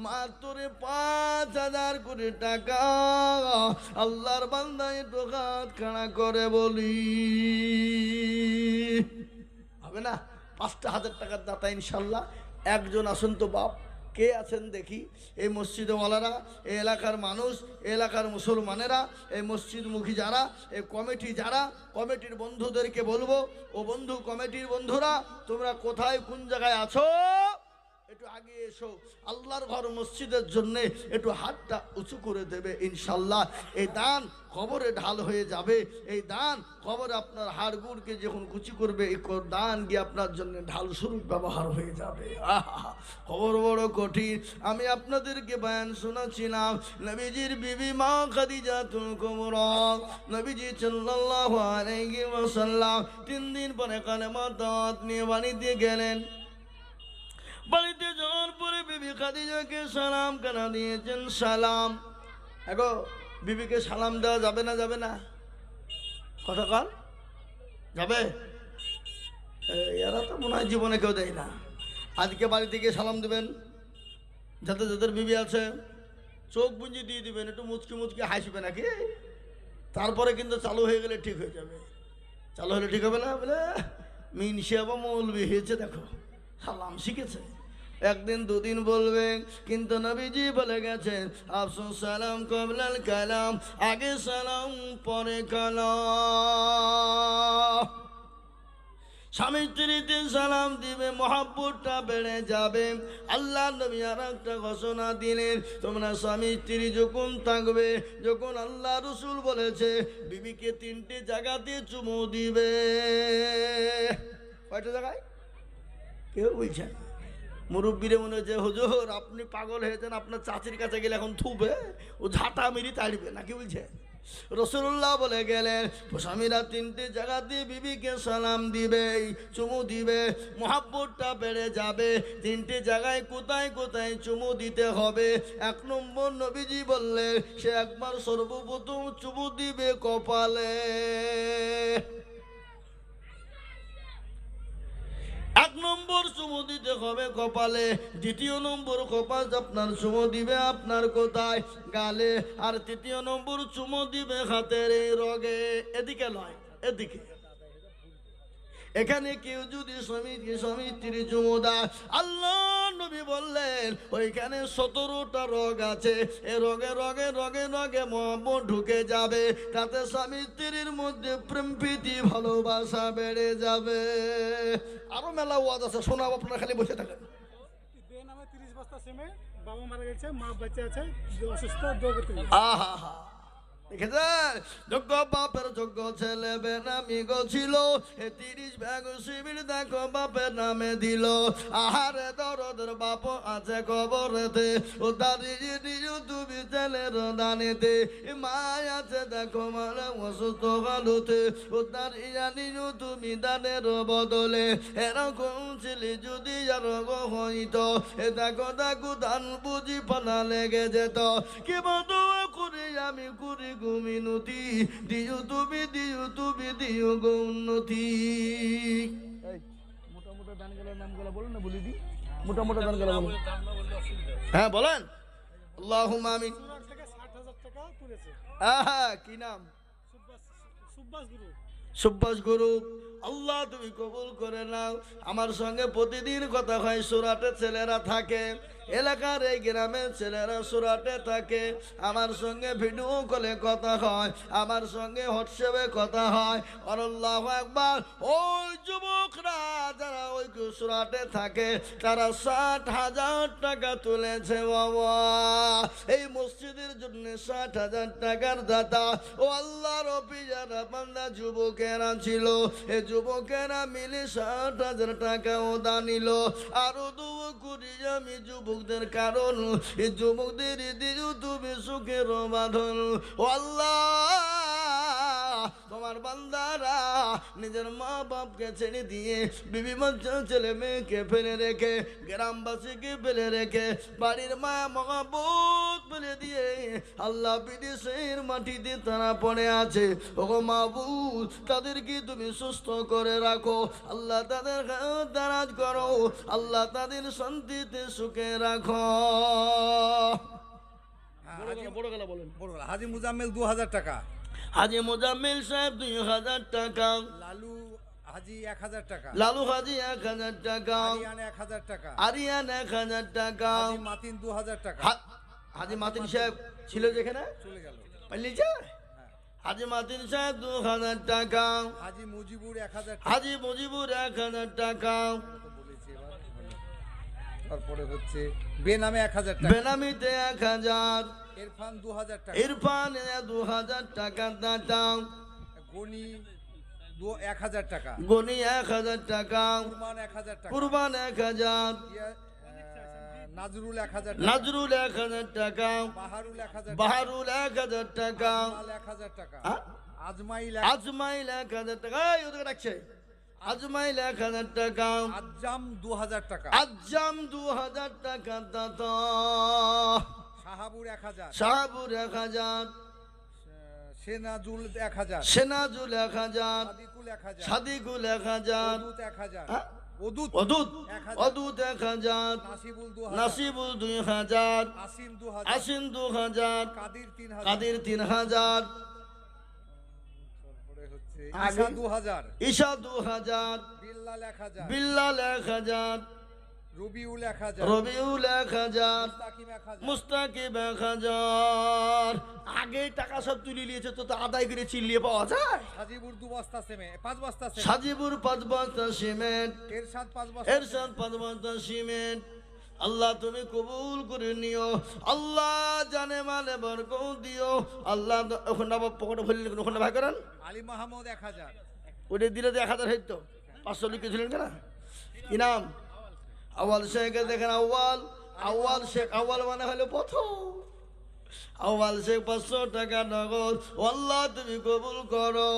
S1: মাত্র 5,000 করে টাকা। আল্লাহর বান্দা একটু হাত খাড়া করে বলি হবে না? 5,000 টাকার দাতা ইনশাল্লাহ। একজন আসুন তো বাপ, কে আছেন দেখি? এই মসজিদওয়ালারা, এই এলাকার মানুষ, এই এলাকার মুসলমানেরা, এই মসজিদমুখী যারা, এই কমিটি যারা, কমিটির বন্ধুদেরকে বলবো, ও বন্ধু কমিটির বন্ধুরা তোমরা কোথায় কোন জায়গায় আছো একটু আগে এসো, আল্লাহর ঘর মসজিদের জন্য একটু হাতটা উঁচু করে দেবে ইনশাল্লাহ। এই দান কবরে ঢাল হয়ে যাবে, এই দান কবরে আপনার হাড় গুড়কে যখন কুচি করবে এই দান গিয়ে আপনার জন্য ঢাল স্বরূপ ব্যবহার হয়ে যাবে। আহা, খবর বড় কঠিন। আমি আপনাদেরকে বয়ান শোনাচ্ছিলাম নবীজির বিবি মা খাদিজাতুল কুবরা, নবীজি সাল্লাল্লাহু আলাইহি ওয়াসাল্লাম 3 দিন পরে কালেমা দাওয়াত নিয়ে বাড়িতে গেলেন। বাড়িতে যাওয়ার পরে বিবি খাদিজাকে সালাম কানা দিয়েছেন। সালাম, এগো বিবিকে সালাম দেওয়া যাবে না? যাবে না? কথা কন, যাবে? এরা তো মনে হয় জীবনে কেউ দেয় না। আজকে বাড়িতে গিয়ে সালাম দেবেন, যাতে যাদের বিবি আছে চোখ বুঝি দিয়ে দিবেন, একটু মুচকি মুচকি হাসবে নাকি, তারপরে কিন্তু চালু হয়ে গেলে ঠিক হয়ে যাবে। চালু হলে ঠিক হবে না? বলে মিনসিয়া বা মৌলবি হয়েছে, দেখো সালাম শিখেছে। একদিন দুদিন বলবেন, কিন্তু নবীজি বলে গেছেন আফসুস সালাম কবলাল কালাম, আগে সালাম পরে কালাম। স্বামী স্ত্রীতে সালাম দিবে, মহাব্বতটা বেড়ে যাবে। আল্লাহ নবী আর একটা ঘোষণা দিলেন, তোমরা স্বামী স্ত্রী যখন থাকবে, যখন আল্লাহ রসুল বলেছে বিবিকে 3টে জায়গাতে চুমু দিবে। কয়টা জায়গায়? কেউ বলছেন? মুরব্বীরে মনে হচ্ছে হুজুর আপনি পাগল হয়েছেন, আপনার চাচির কাছে গেলে এখন থুবে, ও ঝাঁটা মেরি তাড়বে নাকি বলছে? রাসূলুল্লাহ বলে গেলেন স্বামীরা 3টে জায়গাতে বিবিকে সালাম দিবে, চুমু দিবে, মহাব্বতটা বেড়ে যাবে। 3টে জায়গায় কোথায় কোথায় চুমু দিতে হবে? 1 নম্বর নবীজি বললেন সে একবার সর্বপ্রথম চুমু দিবে কপালে। 1 নম্বর চুমু দিতে হবে কপালে। 2য় নম্বর কপাল আপনার চুমু দিবে আপনার কোথায়? গালে। আর 3য় নম্বর চুমু দিবে হাতের এই রগে। এদিকে নয়, এদিকে। এখানে কেউ যদি স্বামী স্ত্রী চুমু দেয়, আল্লাহ নবী বললেন ওইখানে 17টা রগ আছে, এ রগে রগে রগে রগে মহব্বত ঢুকে যাবে, তাতে স্বামী স্ত্রীর মধ্যে প্রেম প্রীতি ভালোবাসা বেড়ে যাবে। আরো মেলা ওয়াজ আছে, শোনাব, আপনারা খালি বসে থাকেন।
S3: 30 বস্তা সিমেন্ট, বাবা মারা গেছে, মা বাচ্চা আছে অসুস্থ।
S1: আহা হা, দেখেছেন, যোগ্য বাপের যোগ্য ছেলে বেনামি গো ছিল, 30 ভাগ শিবির দেখো বাপের নামে দিল। আহারে দরদের বাপ আছে কবরেতে, ও দাঁড়িয়ে দিও তুমি ছেলের দানেতে। মায় আছে দেখো মারা অসুস্থ গালুতে, ও দাঁড়িয়ে দিও তুমি দানের বদলে। এরকম ছেলে যদি আর গো হইতো, এ দেখো দেখো ধান বুঝি পানা লেগে যেত। কি বতো করে আমি করি গুমিনতি, দিও তুমি দিও গো উন্নতি। মোটা মোটা দানগুলোর নামগুলো বলুন না, বলি দি মোটা মোটা দানগুলো বলুন। হ্যাঁ বলেন, আল্লাহুম্মা আমিন।
S3: সুরাট থেকে 60,000 টাকা তুলেছে
S1: আহা, কি নাম?
S3: সুব্বাস গুরু।
S1: সুব্বাস গুরু। আল্লাহ তুমি কবুল করে নাও। আমার সঙ্গে প্রতিদিন কথা হয়, সুরাটে ছেলেরা থাকে, এলাকার এই গ্রামের ছেলেরা সুরাটে থাকে। আমার সঙ্গে ভিডিও কলে কথা হয়, আমার সঙ্গে হোয়াটসঅ্যাপে কথা হয়। আল্লাহু আকবার। ওই যুবকরা যারা ওই সুরাটে থাকে, তারা 60,000 টাকা তুলেছে বাবা। এই মসজিদের জন্য 60,000 টাকার দাতা ও আল্লাহর অফিসারা বান্দা যুবকেরা ছিল। এই যুবকেরা মিলে 60,000 টাকাও দানিল। আরো দুও করি আমি যুবকদের, কারণ এই যুবকদের দিও তুমি সুখের বাঁধন। ও আল্লাহ, তোমার বান্দারা নিজের মা বাপকে ছেড়ে দিয়ে, বিবি বাচ্চা ছেলে মেয়েকে ফেলে রেখে, গ্রামবাসীকে ফেলে রেখে, বাড়ির মায়া মহাবুত ফেলে দিয়ে আল্লাহ বিদেশের মাটিতে তারা পড়ে আছে। ওগো মাহবুব, তাদেরকে তুমি সুস্থ করে রাখো আল্লাহ, তাদের দারাজ করো আল্লাহ, তাদের শান্তিতে সুখে রাখো। বড় গলা বলেন।
S4: হাজি মুজাম্মেল 2000 টাকা,
S1: হাজি মোজাম্মেল সাহেব 2000 টাকা,
S4: লালু হাজি 1000 টাকা,
S1: লালু হাজি 1000 টাকা,
S4: আরিয়ান 1000 টাকা,
S1: আরিয়ান 1000 টাকা,
S4: হাজি মাতিন 2000 টাকা।
S1: হাজি মাতিন সাহেব ছিল যেখানে
S4: চলে গেল।
S1: পাল্লিছে, হাজি মাতিন সাহেব 2000 টাকা,
S4: হাজি মুজিবুর 1000 টাকা,
S1: হাজি মুজিবুর 1000 টাকা,
S4: তো বলেছি এবার হলো। তারপরে হচ্ছে বেনামে 1000 টাকা,
S1: বেনামিতে 1000,
S4: ইরফান 2000 টাকা,
S1: ইরফান 2000 টাকা দাতা,
S4: গনি 1000 টাকা,
S1: গনি 1000 টাকা,
S4: কুরবান 1000 টাকা,
S1: কুরবান 1000,
S4: নাজরুল 1000 টাকা,
S1: নজরুল 1000 টাকা,
S4: বাহারুল 1000 টাকা,
S1: বাহারুল 1000 টাকা,
S4: আজমাল 1000 টাকা,
S1: হ্যাঁ?
S4: আজমাইল
S1: আজমাইল 1000 টাকা, এই ওদিকে রাখছে, আজমাইল 1000 টাকা,
S4: আজ্জাম 2000 টাকা,
S1: আজ্জাম 2000 টাকা দাতা,
S4: শাহাবুর 1000,
S1: শাহাবুর 1000,
S4: সেনাজুল 1000,
S1: সেনাজুল 1000,
S4: সাদিকুল 1000,
S1: সাদিকুল 1000,
S4: ওদুত 1000,
S1: হ্যাঁ?
S4: ওদুত
S1: অদূত
S4: 1000,
S1: অদূত 1000,
S4: নাসিবুল 2000,
S1: নাসিবুল 2000,
S4: আসিম 2000,
S1: আসিন 2000,
S4: কাদির 3000,
S1: কাদির 3000,
S4: তারপরে হচ্ছে
S1: আগে-
S4: ঈসা 2000,
S1: ঈশা 2000,
S4: বিল্লাল 1000,
S1: বিল্লাল 1000,
S4: রবিউল 1000,
S1: রবিউল 1000,
S4: মুস্তাকিম 1000,
S1: মুস্তাকিব 1000। আগে টাকা সব তুলে নিয়েছে, তো তো আদায় করে চিল্লিয়ে পাওয়া যায়।
S4: সাজিবুর 2 বস্তা সিমেন্ট, 5 বস্তা সিমেন্ট,
S1: সাজিবুর 5 বস্তা সিমেন্ট,
S4: এরশাদ 5 বস্তা,
S1: এরশাদ 5 বস্তা সিমেন্ট। আল্লাহ তুমি কবুল করে নিও আল্লাহ, জানে মানে বরকত দিও আল্লাহ। ওখানে পকেটে ভরলেন, ওখানে ভাই করেন,
S4: আলী মাহমুদ 1000,
S1: ওটা দিলে তো 1000 হইতো, 500 লিখেছিলেন কেন? কি নাম? আওয়াল শেখ। দেখেন আওয়াল, আওয়াল শেখ, আওয়াল মানে হলো প্রথম। আওয়াল শেখ 500 টাকা নগদ। আল্লাহ তুমি কবুল করো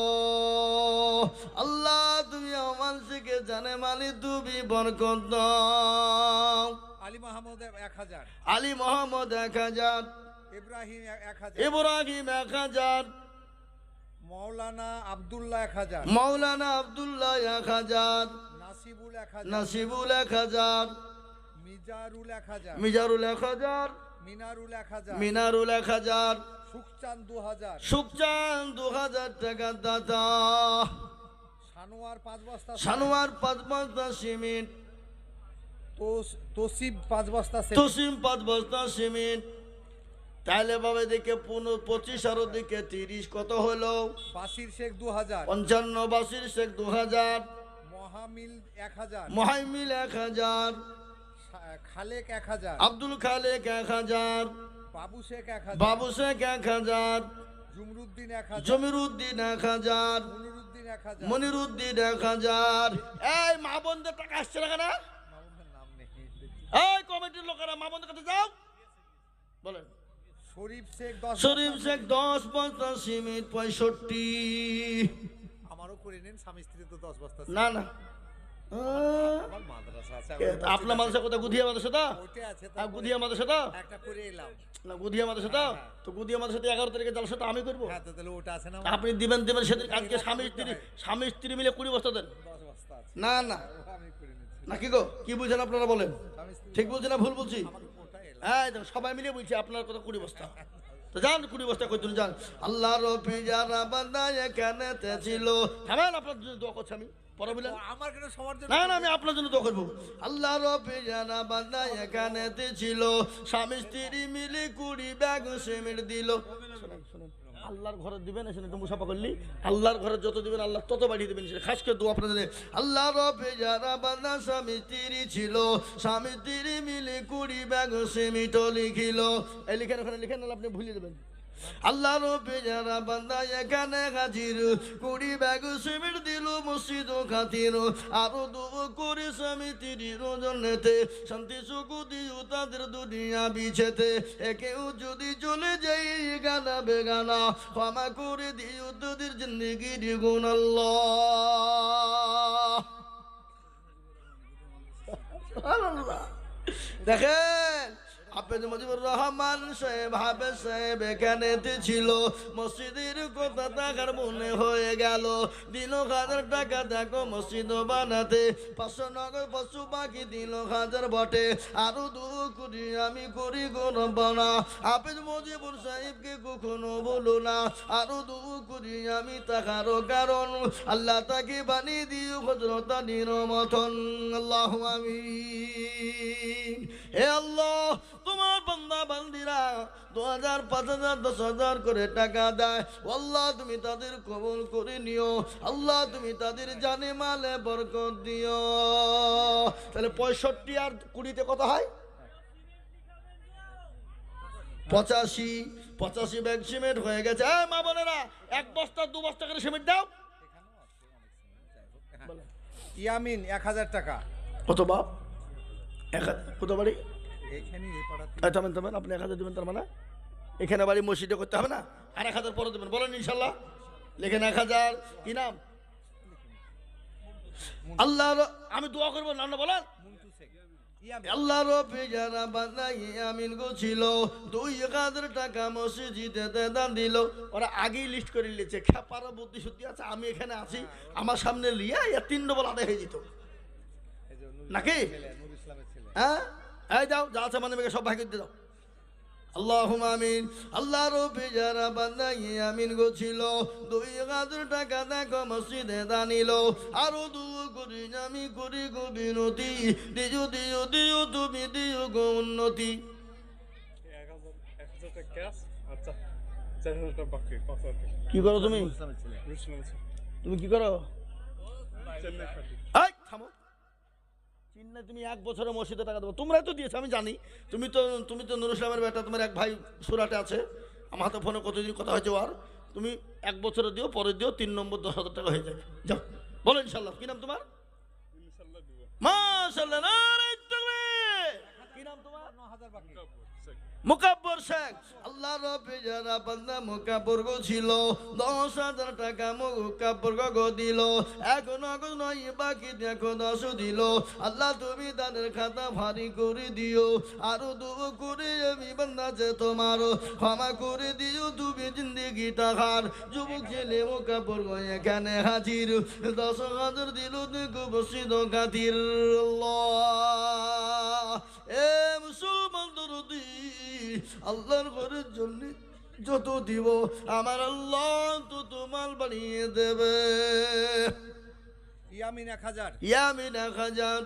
S1: আল্লাহ, তুমি আওয়াল শেখে জানে মালি তুমি বরকত দাও।
S4: আলী মাহমুদ 1000,
S1: আলী মোহাম্মদ 1000,
S4: ইব্রাহিম 1000,
S1: ইব্রাহিম 1000,
S4: মাওলানা আব্দুল্লাহ 1000,
S1: মাওলানা আব্দুল্লাহ 1000,
S4: নাসিবুল 1000,
S1: নাসিবুল 1000,
S4: মিজারুল 1000,
S1: মিজারুল 1000,
S4: মিনারুল 1000,
S1: মিনারুল 1000,
S4: সুখচাঁদ 2000,
S1: সুখচান 2000 টাকা দাতা,
S4: সানোয়ার 5 বস্তা,
S1: সানোয়ার 5 বস্তা সিমেন্ট,
S4: তোসিব 5 বস্তা,
S1: তুসিম 5 বস্তা সিমেন্ট। তাহলে বাবা দেখে 25 আর দিকে 30 কত হলো?
S4: বাসির শেখ 2000,
S1: 55, বাসির শেখ 2000,
S4: মহামিল 1000,
S1: মহাইমিল 1000,
S4: খালেক 1000,
S1: আব্দুল খালেক 1000,
S4: বাবু শেখ 1000,
S1: বাবু শেখ 1000,
S4: জুমরুদ্দিন 1000,
S1: জমিরুদ্দিন 1000,
S4: মনিরুদ্দিন 1000।
S1: মনিরুদ্দিন 1000। এই মা বোনদের টাকা আসছে না কেন?
S4: মামুনের নাম নেই।
S1: এই কমিটির লোকেরা মা বোনদের কাছে যাও, বলেন।
S4: শরীফ শেখ 10।
S1: শরীফ শেখ 10, 85 মিনিট 65।
S4: আমারও করে নিন, স্বামী স্ত্রী তো 10 বস্তা।
S1: না না,
S4: আমার মাদ্রাসা আছে,
S1: আপনার মাদ্রাসা কোথায়? গুধিয়া মাদ্রাসা তো?
S4: ওইটা আছে তো।
S1: গুধিয়া মাদ্রাসা তো?
S4: একটা করে এলাম।
S1: না গুধিয়া মাদ্রাসা তো? তো গুধিয়া মাদ্রাসাতে 11 তারিখে জালসা তো আমি করবো।
S4: হ্যাঁ, তো তাহলে ওটা আছে না?
S1: আপনি দিবেন সেদিন। আজকে স্বামী স্ত্রী মিলে 20 বস্তা দেন।
S4: 10 বস্তা আছে।
S1: না না,
S4: আমি করে নিচ্ছি।
S1: নাকি গো? কি বুঝছেন আপনারা বলেন?
S4: স্বামী স্ত্রী
S1: ঠিক বলছি না ভুল বলছি?
S4: ওটা এলাম।
S1: হ্যাঁ দেখো, সবাই মিলে বলছি আপনার কথা 20 বস্তা। তো যান 20 বস্তা করতেন, যান। আল্লাহর পিজারা বান্দা এখানেতে ছিল। থামেন, আপনার জন্য দোয়া করছি আমি। পরে বলেন।
S4: আমার কেন সবার জন্য?
S1: না না, আমি আপনার জন্য দোয়া করবো। আল্লাহর পিজারা বান্দা এখানেতে ছিল, স্বামী স্ত্রী মিলে 20 ব্যাগ সিমেন্ট দিল। শোনেন শোনেন, আল্লাহর ঘরে দিবেন, এসে তো মুসাফা করলি, আল্লাহর ঘরে যত দিবেন আল্লাহ তত বাড়িয়ে দেবেন। সেটা খাস করে দোয়া আপনাদের। আল্লাহর পিজারা বান্দা স্বামী স্ত্রী ছিল, স্বামী স্ত্রী মিলে 20 ব্যাগ সিমেন্ট লিখিল। এই লিখেন, ওখানে লিখেন, নাহলে আপনি ভুলিয়ে দেবেন। আল্লাহর পেজারা বান্দা এখানে হাজির, 20 ব্যাগ সিমেন্ট দিল মসজিদ খাতির। আরো দোয়া করে স্বামী স্ত্রীর জন্যতে, শান্তি সুখ দিও তাদের দুনিয়া বিছেতে। কেউ যদি চলে যাই গানা বেগানা, ক্ষমা করে দিও তাদের জিন্দেগির গুণ আল্লাহ। আল্লাহ দেখেন, হাফেজ মুজিবুর রহমান সাহেব, হাফেজ সাহেব এখানেতে ছিল। মসজিদের কথা টাকার মনে হয়ে গেল, দিল 1000 টাকা দেখো মসজিদ বানাতে। 500 নগদ 500 বাকি দিল 1000 বটে। আরো 2 কোটি আমি করি গণনা, হাফেজ মুজিবুর সাহেবকে কখনো বলো না। আরো 2 কোটি আমি টাকারও কারণ, আল্লাহ তাকে বানিয়ে দিও হযরত আলীর মতন। আল্লাহু আমিন। হে আল্লাহ, তোমার বান্দা বান্দিরা 2000, 5000, 10,000 করে টাকা দেয়। আল্লাহ তুমি তাদের কবুল করে নিও। আল্লাহ তুমি তাদের জানে মালে বরকত দিও। তাহলে 65 আর 20 কত হয়? 85 ব্যাগ সিমেন্ট হয়ে গেছে। মা বোনেরা, 1 বস্তা 2 বস্তা করে সিমেন্ট দাও।
S4: ইয়ামিন 1000 টাকা।
S1: কত বাপ? 1000 কত বাড়ি?
S4: এইখানে এই পাড়াতে।
S1: থামেন থামেন, আপনি 1000 দেবেন তার মানে? এখানে বাড়ি মসজিদে করতে হবে না? আর 1000 পরে দেবেন, বলেন ইনশাল্লাহ। লেখেন 1000। কি নাম? আল্লাহ। আমি দোয়া করবো, নাম না বলেন।
S4: মুন্টু শেখ। ইয়ামিন।
S1: আল্লাহর পেজারা বান্দা ইয়ামিন গো ছিল, 2000 টাকা মসজিদে দান দিল। ওরা আগেই লিস্ট করে নিয়েছে, খেপার বুদ্ধি শুদ্ধি আছে। আমি এখানে আছি, আমার সামনে লিয়া 3 ডবল আদায় হয়ে যেত
S4: এই যে
S1: নাকি?
S4: নূর ইসলামের ছেলে।
S1: হ্যাঁ, এই যাও, যা আছে মানে সব ভাগ করে দাও। আল্লাহুম্মা আমিন। আল্লাহর পেজারা বান্দা ইয়ামিন গো ছিল, 2000 টাকা দেখো মসজিদে দানিল। আরো 2 কোটি আমি করি গো বিনতি, দিও দিও দিও তুমি দিও গো উন্নতি।
S3: 1000 টাকা ক্যাশ, আচ্ছা 4000 টাকা বাকি, 5000 টাকা।
S1: কি করো তুমি?
S4: নূর ইসলামের ছেলে।
S3: রুশনাল আছে,
S1: তুমি কি করো?
S3: চেন্নাই পার্টি।
S1: এই থামো। চিন্না, তুমি 1 বছরে মসজিদে টাকা দেবো, তোমরাই তো দিয়েছো আমি জানি। তুমি তো নুর ইসলামের বেটা, তোমার এক ভাই সুরাটে আছে, আমার হাতে ফোনে কতদিন কথা হয়েছে আর। তুমি 1 বছরে দিও, পরে দিও, 3 নম্বর 10,000 টাকা হয়ে যাবে। যাও, বলো ইনশাল্লাহ। কি নাম তোমার?
S3: ইনশাআল্লাহ দিব।
S1: মাশাআল্লাহ, নারে তাকবীর। কি নাম তোমার?
S4: 9000 বাকি।
S3: শেখ।
S1: মুকাব্বর শেখ। আল্লাহর পেজারা বান্দা মুকাব্বর গো ছিল, 10,000 টাকা মুকাব্বর গো দিল। এখন নগদ নয় বাকি দেখো 10 দিল। আল্লাহ তুমি তাদের খাতা ভারী করে দিও। আরো 2 করে আমি বান্দা যে তোমার, ক্ষমা করে দিও তুমি জিন্দেগিটা হার। যুবক ছেলে মুকাব্বর গো এখানে হাজির, 10,000 দিল দেখো মসজিদ খাতির। আল্লাহ, এ মুসলমান দরদি, আল্লাহর ঘরের জন্য যত দিব আমার আল্লাহ তত মাল বানিয়ে দেবে।
S4: ইয়ামিন 1000।
S1: ইয়ামিন 1000,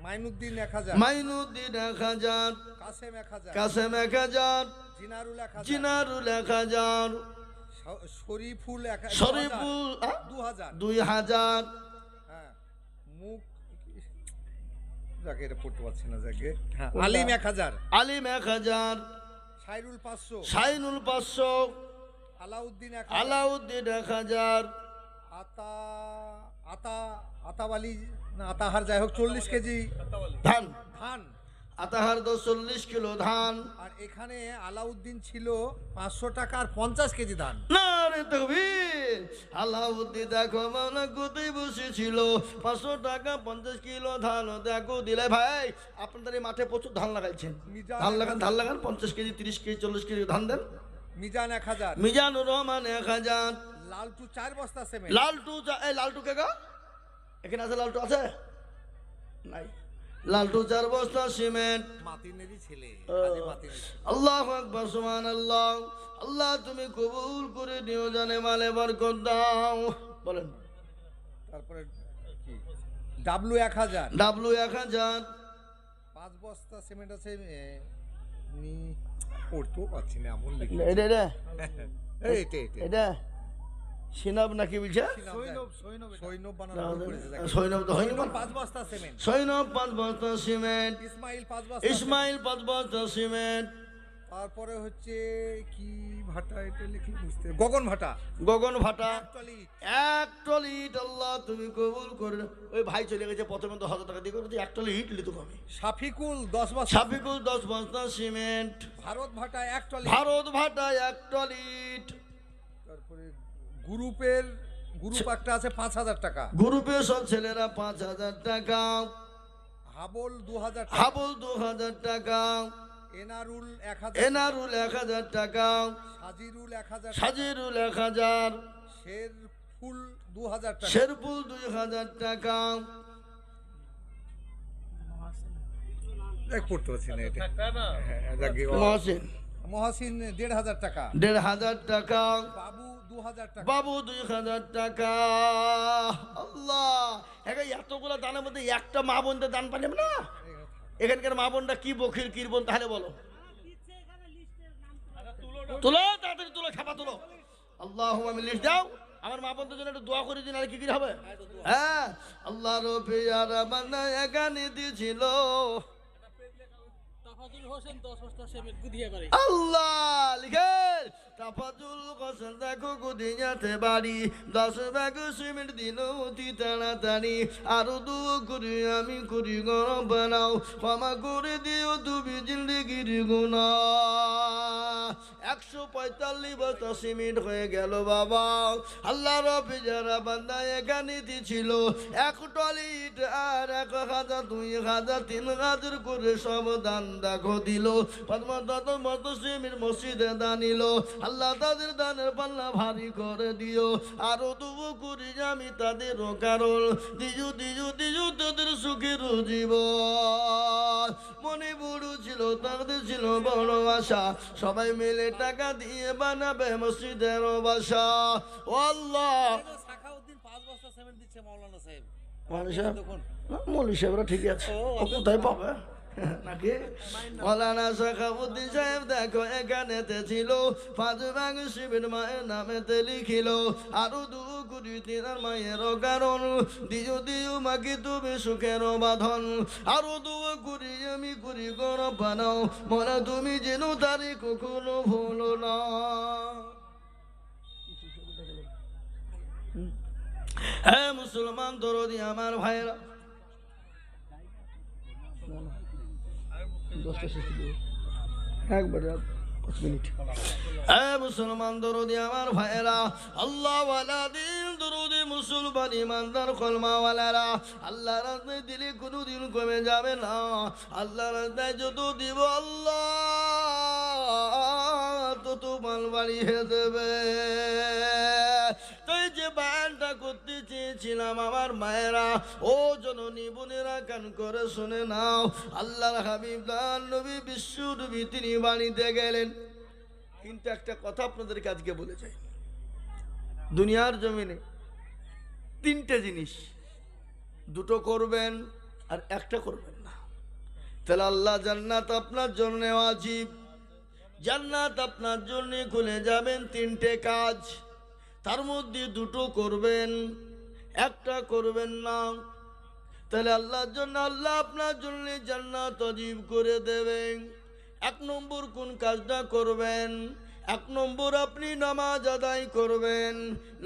S4: মাইনুদ্দিন 1000।
S1: মাইনুদ্দিন 1000,
S4: কাসেম 1000।
S1: কাসেম 1000,
S4: জিনারুল 1000।
S1: জিনারুল 1000,
S4: শরীফুল 1000।
S1: শরীফুল
S4: 2000।
S1: 2000,
S4: হ্যাঁ, মুখ যাকে এটা পড়তে পারছি না যাকে। হ্যাঁ, আলিম 1000।
S1: আলিম 1000,
S4: সাইরুল 500।
S1: শাইনুল 500,
S4: আলাউদ্দিন 1000,
S1: আলাউদ্দিন 1000,
S4: আতা আতা আতাবালি না আতাহার যাই হোক 40 কেজি
S1: ধান।
S4: ধান।
S1: আতাহার 40 কিলো ধান।
S4: আর এখানে আলাউদ্দিন ছিল 500 টাকা আর 50 কেজি ধান।
S1: না রে তকবীর, আলাউদ্দিন দেখো মাওলা কোথায় বসেছিল, 500 টাকা 50 কিলো ধান দেখো দিলে। ভাই আপনাদের এই মাঠে প্রচুর ধান লাগাইছেন, ধান লাগান 50 কেজি 30 কেজি 40 কেজি ধান দেন।
S4: মিজান 1000,
S1: মিজানুর রহমান 1000,
S4: লালটু 4 বস্তা সিমেন্ট।
S1: লালটু এই লালটু কে গা এখানে আছে, লালটু আছে নাই? লালটু 4 বস্তা সিমেন্ট।
S4: মাতিনেরই ছেলে,
S1: ও,
S4: আদি মাতিনের।
S1: আল্লাহু আকবার, সুবহানাল্লাহ। আল্লাহ তুমি কবুল করে নিও, জানে মালে বরকত দাও। বলেন।
S4: তারপরে কি ডাব্লু 1000,
S1: ডাব্লু 1000,
S4: 5 বস্তা সিমেন্ট আছে। নি পড়তেও পাচ্ছি না এমন লিখি।
S1: এটা এটা
S4: এইটা
S1: এটা সিনাব নাকি বলছে?
S4: সৈনব বানানো করেছে দেখো।
S1: সৈনব তো হয়নি।
S4: 5 বস্তা সিমেন্ট।
S1: সৈনব 5 বস্তা সিমেন্ট।
S4: ইসমাইল 5 বস্তা।
S1: ইসমাইল 5 বস্তা সিমেন্ট।
S4: তারপরে হচ্ছে কি ভাটা, এটা লিখে বুঝতে, গগন ভাটা
S1: গগন ভাটা
S4: একটলি।
S1: 1 টলি ইট। আল্লাহ তুমি কবুল করে নাও। ওই ভাই চলে গেছে, প্রথমে তো 1000 টাকা দিয়ে করে 1 টলি ইট লিতো কমে।
S4: শাফিকুল 10 বস্তা।
S1: শাফিকুল 10 বস্তা সিমেন্ট।
S4: ভারত ভাটা একটলি।
S1: ভারত ভাটা 1 টলি ইট।
S4: তারপরে গ্রুপ একটা আছে 5000 টাকা।
S1: গ্রুপে সব ছেলেরা 5000 টাকা।
S4: হাবল 2000 টাকা।
S1: হাবল 2000 টাকা।
S4: এনারুল 1000।
S1: এনারুল 1000 টাকা।
S4: সাজিরুল 1000।
S1: সাজিরুল 1000।
S4: শেরফুল 2000 টাকা।
S1: শেরপুল 2000 টাকা।
S4: এক পড়তে পারছি না এটা। হ্যাঁ, যাকে
S1: মহসিন
S4: মহাসিন 1500 টাকা।
S1: 1500 টাকা।
S4: বাবু 2000 টাকা।
S1: বাবু 2000 টাকা। আল্লাহ, এতগুলো দানের মধ্যে একটা মা বোনদের দান পাইলাম না। এখানকার মা বোনটা কি বখির কিরবন তাহলে বলো। তুলো তাড়াতাড়ি তুলো, ছাপা তুলো। আল্লাহুম্মা আমি লিস্ট দাও। আমার মা বোনদের জন্য একটু দোয়া করে দিন, আর কি কি হবে? হ্যাঁ, আল্লাহ রব্বি আরামানা এখানে দিয়েছিল।
S2: তাফাজুল হোসেন 10 বস্তা সিমেন্ট গুদিয়া করে।
S1: আল্লাহ লিখেন, তাফাজুল হোসেন দেখো গুদিয়াতে বাড়ি, 10 ব্যাগ সিমেন্ট দিল অতি তাড়াতাড়ি। আরো দোয়া করি আমি করি গরম বানাও, ক্ষমা করে দিও তুমি জিন্দেগির গুনাহ। 145 বস্তা সিমেন্ট হয়ে গেল বাবা। আল্লাহ রব্বি যারা বান্দা এখানে দিছিল, 1 টলি ইট আর 1000 2000 3000 করে সব দান দেখো দিল। মসজিদে দানিল। আল্লাহ তাদের দানের পাল্লা ভারী করে দিও। আরো দুবো করি আমি তাদের কারণ, দিজু দিজু দিজু তাদের সুখের জীবন। মনে বড় ছিল, তাদের ছিল বড় আশা, সবাই মিলে টাকা দিয়ে বানাবে মসজিদের বাসা। ও আল্লাহ,
S4: সাখাউদ্দিন 5 বস্তা সিমেন্ট দিচ্ছে মাওলানা সাহেব।
S1: মৌলী সাহেব, মৌলী সাহেবরা ঠিকই আছে, ও কোথায় পাবে নাকি? মৌলানা সাখাউদ্দিন সাহেব দেখো এখানেতে ছিল, 5 ভাগ সিমেন্ট মায়ের নামেতে লিখিল। আরো 2 কোটি তিনার মায়ের কারণ, দিও দিও মাকে তুমি সুখের বাঁধন। আরো 2 কোটি আমি করি গরম বানাও, মনে তুমি যেন তারি কখনো ভুলো না। হ্যাঁ মুসলমান দরদি আমার ভাইরা, একবারে 5 মিনিট। হ্যাঁ মুসলমান দরদি আমার ভাইরা, আল্লাহ ওয়ালা দিন দরদি মুসলমান ইমানদার কলমাওয়ালারা, আল্লাহ রাস্তায় দিলে কোনোদিন কমে যাবে না। আল্লাহ রাস্তায় যত দিব আল্লাহ তত মাল বাড়িয়ে দেবে। তাই যে বায়ানটা করতে চেয়েছিলাম আমার মায়েরা, ও জননী বোনেরা কান করে শুনে নাও। আল্লাহর হাবিব তার নবী বিশ্ব নবী তিনি বাণীতে গেলেন, কিন্তু একটা কথা আপনাদেরকে আজকে বলে যাই, দুনিয়ার জমিনে 3টে জিনিস, 2টো করবেন আর 1টা করবেন না, তাহলে আল্লাহ জান্নাত আপনার জন্য ওয়াজিব। জান্নাত আপনার জন্য খুলে যাবেন 3টে কাজ, তার মধ্যে 2টো করবেন, 1টা করবেন না, তাহলে আল্লাহর জন্য আল্লাহ আপনার জন্য জান্নাত ওয়াজিব করে দেবেন। 1 নম্বর কোন কাজটা করবেন? এক নম্বর আপনি নামাজ আদায় করবেন,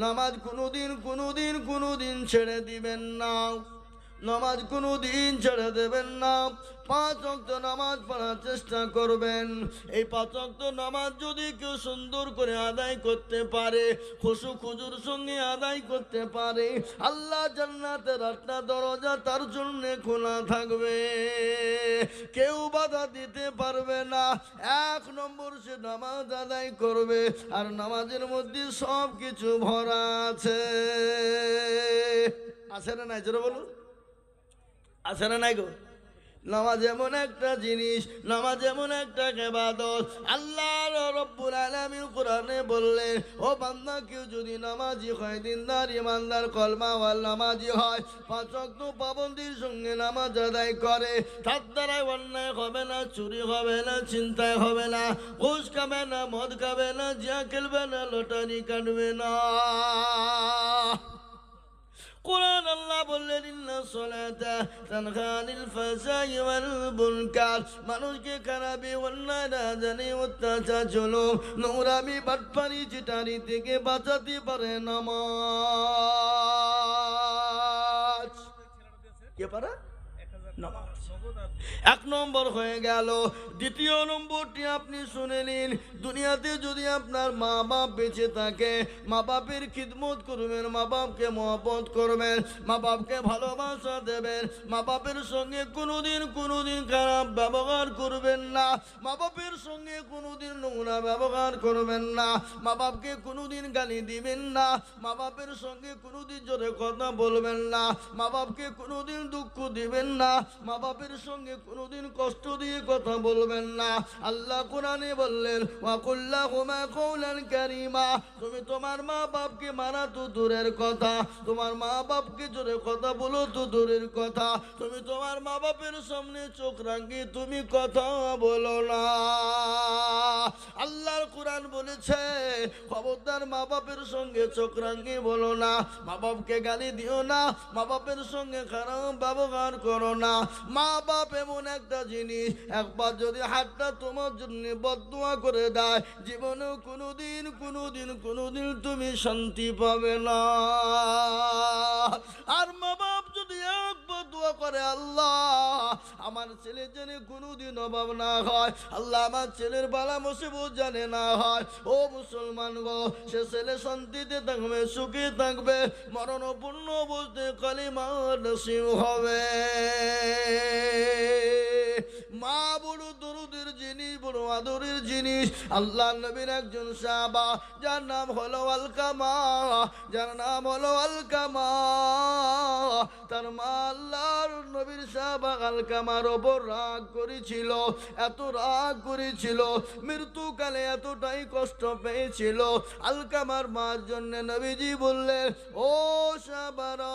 S1: নামাজ কোনোদিন ছেড়ে দিবেন না, নামাজ কোনোদিন ছেড়ে দেবেন না। 5 ওয়াক্ত নামাজ পড়ার চেষ্টা করবেন। এই 5 ওয়াক্ত নামাজ যদি কেউ সুন্দর করে আদায় করতে পারে, খুশু খুজুর সঙ্গে আদায় করতে পারে, আল্লাহ জান্নাতের 8টা দরজা তার জন্য খোলা থাকবে, কেউ বাধা দিতে পারবে না। 1 নম্বর সে নামাজ আদায় করবে, আর নামাজের মধ্যে সব কিছু ভরা আছে। আছে না নাই জোরে বলুন, আছে না নাই গো? নামাজ এমন একটা জিনিস, নামাজ এমন একটা ইবাদত। আল্লাহ রাব্বুল আলামিন কোরআনে বললেন, ও বান্দা, কেউ যদি নামাজি হয়, দিনদার ইমানদার কলমা ওয়াল নামাজি হয়, 5 ওয়াক্ত পাবন্দির সঙ্গে নামাজ আদায় করে, তার দ্বারাই অন্যায় হবে না, চুরি হবে না, চিন্তায় হবে না, ঘুষ খাবে না, মদ খাবে না, জিয়া খেলবে না, লটারি কাটবে না। কোরআন আল্লাহ বললেন, ইন্না সলাতা তানহা আনিল ফাহশাই ওয়াল মুনকার, মানুষকে খারাপি, অন্যায়, রাজানি, অত্যাচার, জুলুম, নোংরামি, বাটপারি, চিটারি থেকে বাঁচাতে পারে নামাজ। কে পারে? নামাজ। 1 নম্বর হয়ে গেল। 2য় নম্বরটি আপনি শুনে নিন, দুনিয়াতে যদি আপনার মা বাপ বেঁচে থাকে, মা বাপের খিদমত করবেন, মা বাপকে মহব্বত করবেন, মা বাপকে ভালোবাসা দেবেন, মা বাপের সঙ্গে কোনোদিন খারাপ ব্যবহার করবেন না, মা বাপের সঙ্গে কোনোদিন নোংরা ব্যবহার করবেন না, মা বাপকে কোনোদিন গালি দিবেন না, মা বাপের সঙ্গে কোনোদিন জোরে কথা বলবেন না, মা বাপকে কোনোদিন দুঃখ দিবেন না, মা বাপের সঙ্গে কোনোদিন কষ্ট দিয়ে কথা বলবেন না। আল্লাহ কোরআনে বললেন, ওয়া কুল্লাহুমা কওলান কারীমা, তুমি তোমার মা বাপকে মারা তো দূরের কথা, তোমার মা বাপকে জোরে কথা বলো তো দূরের কথা, তুমি তোমার মা বাপের সামনে চোখ রাঙিয়ে তুমি কথা বলো না। আল্লাহর কোরআন বলেছে, খবরদার মা বাপের সঙ্গে চোখ রাঙিয়ে বলো না, মা বাপকে গালি দিও না, মা বাপের সঙ্গে খারাপ ব্যবহার করো না। মা বাপ এমন একটা জিনিস, একবার যদি হাতটা তোমার জন্য বদদুয়া করে দেয়, জীবনে কোনোদিন তুমি শান্তি পাবে না। আর মা বাপ যদি একবার দোয়া করে, আল্লাহ আমার ছেলে যেন কোনোদিন অভাব না হয়, আল্লাহ আমার ছেলের বালা মুসিবত জানে না হয়, ও মুসলমান গো, সে ছেলে শান্তিতে থাকবে, সুখে থাকবে, মরণপূর্ণ বলতে কালিমা নসিব হবে। মা বড় দরদের জিনিস, বড় আদরের জিনিস। আল্লাহ নবীর একজন সাহাবা, যার নাম হলো আলকামা, তার মা আল্লাহর নবীর সাহাবা আলকামার ওপর রাগ করেছিল, এত রাগ করেছিল, মৃত্যুকালে এতটাই কষ্ট পেয়েছিল। আলকামার মার জন্য নবীজি বললেন, ও সাহাবারা,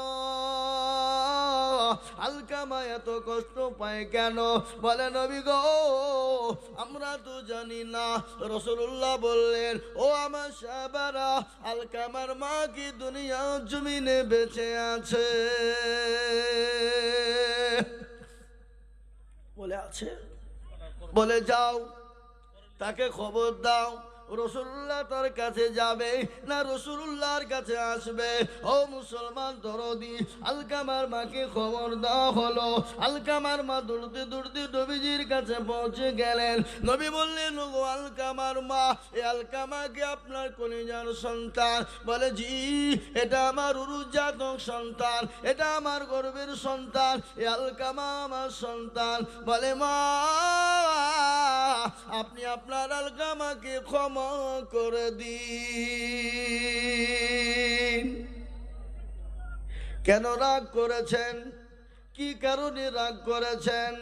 S1: আলকামা এত কষ্ট পায় কেন? বলে, নবী গো, আমরা তো জানি না। রাসূলুল্লাহ বললেন, ও আমার সাহাবারা, আলকামার মা কি দুনিয়া জমিনে বেঁচে আছে? বলে আছে। বলে যাও, তাকে খবর দাও। রাসূলুল্লাহ তার কাছে যাবে না রাসূলুল্লাহর কাছে আসবে? ও মুসলমান দরদি, আলকামার মাকে খবর দেওয়া হলো। আলকামার মা দৌড়তে নবীজির কাছে পৌঁছে গেলেন। নবী বললেন, ও আলকামার মা, এই আলকামাকে আপনার কলিজার সন্তান? বলে, জি, এটা আমার উরুজাতক সন্তান, এটা আমার গর্বের সন্তান, এই আলকামা আমার সন্তান। বলে, মা, আপনি আপনার আলকামাকে ক্ষমা করে দিন। কেন রাগ করেছেন? কি কারণে রাগ করেছেন?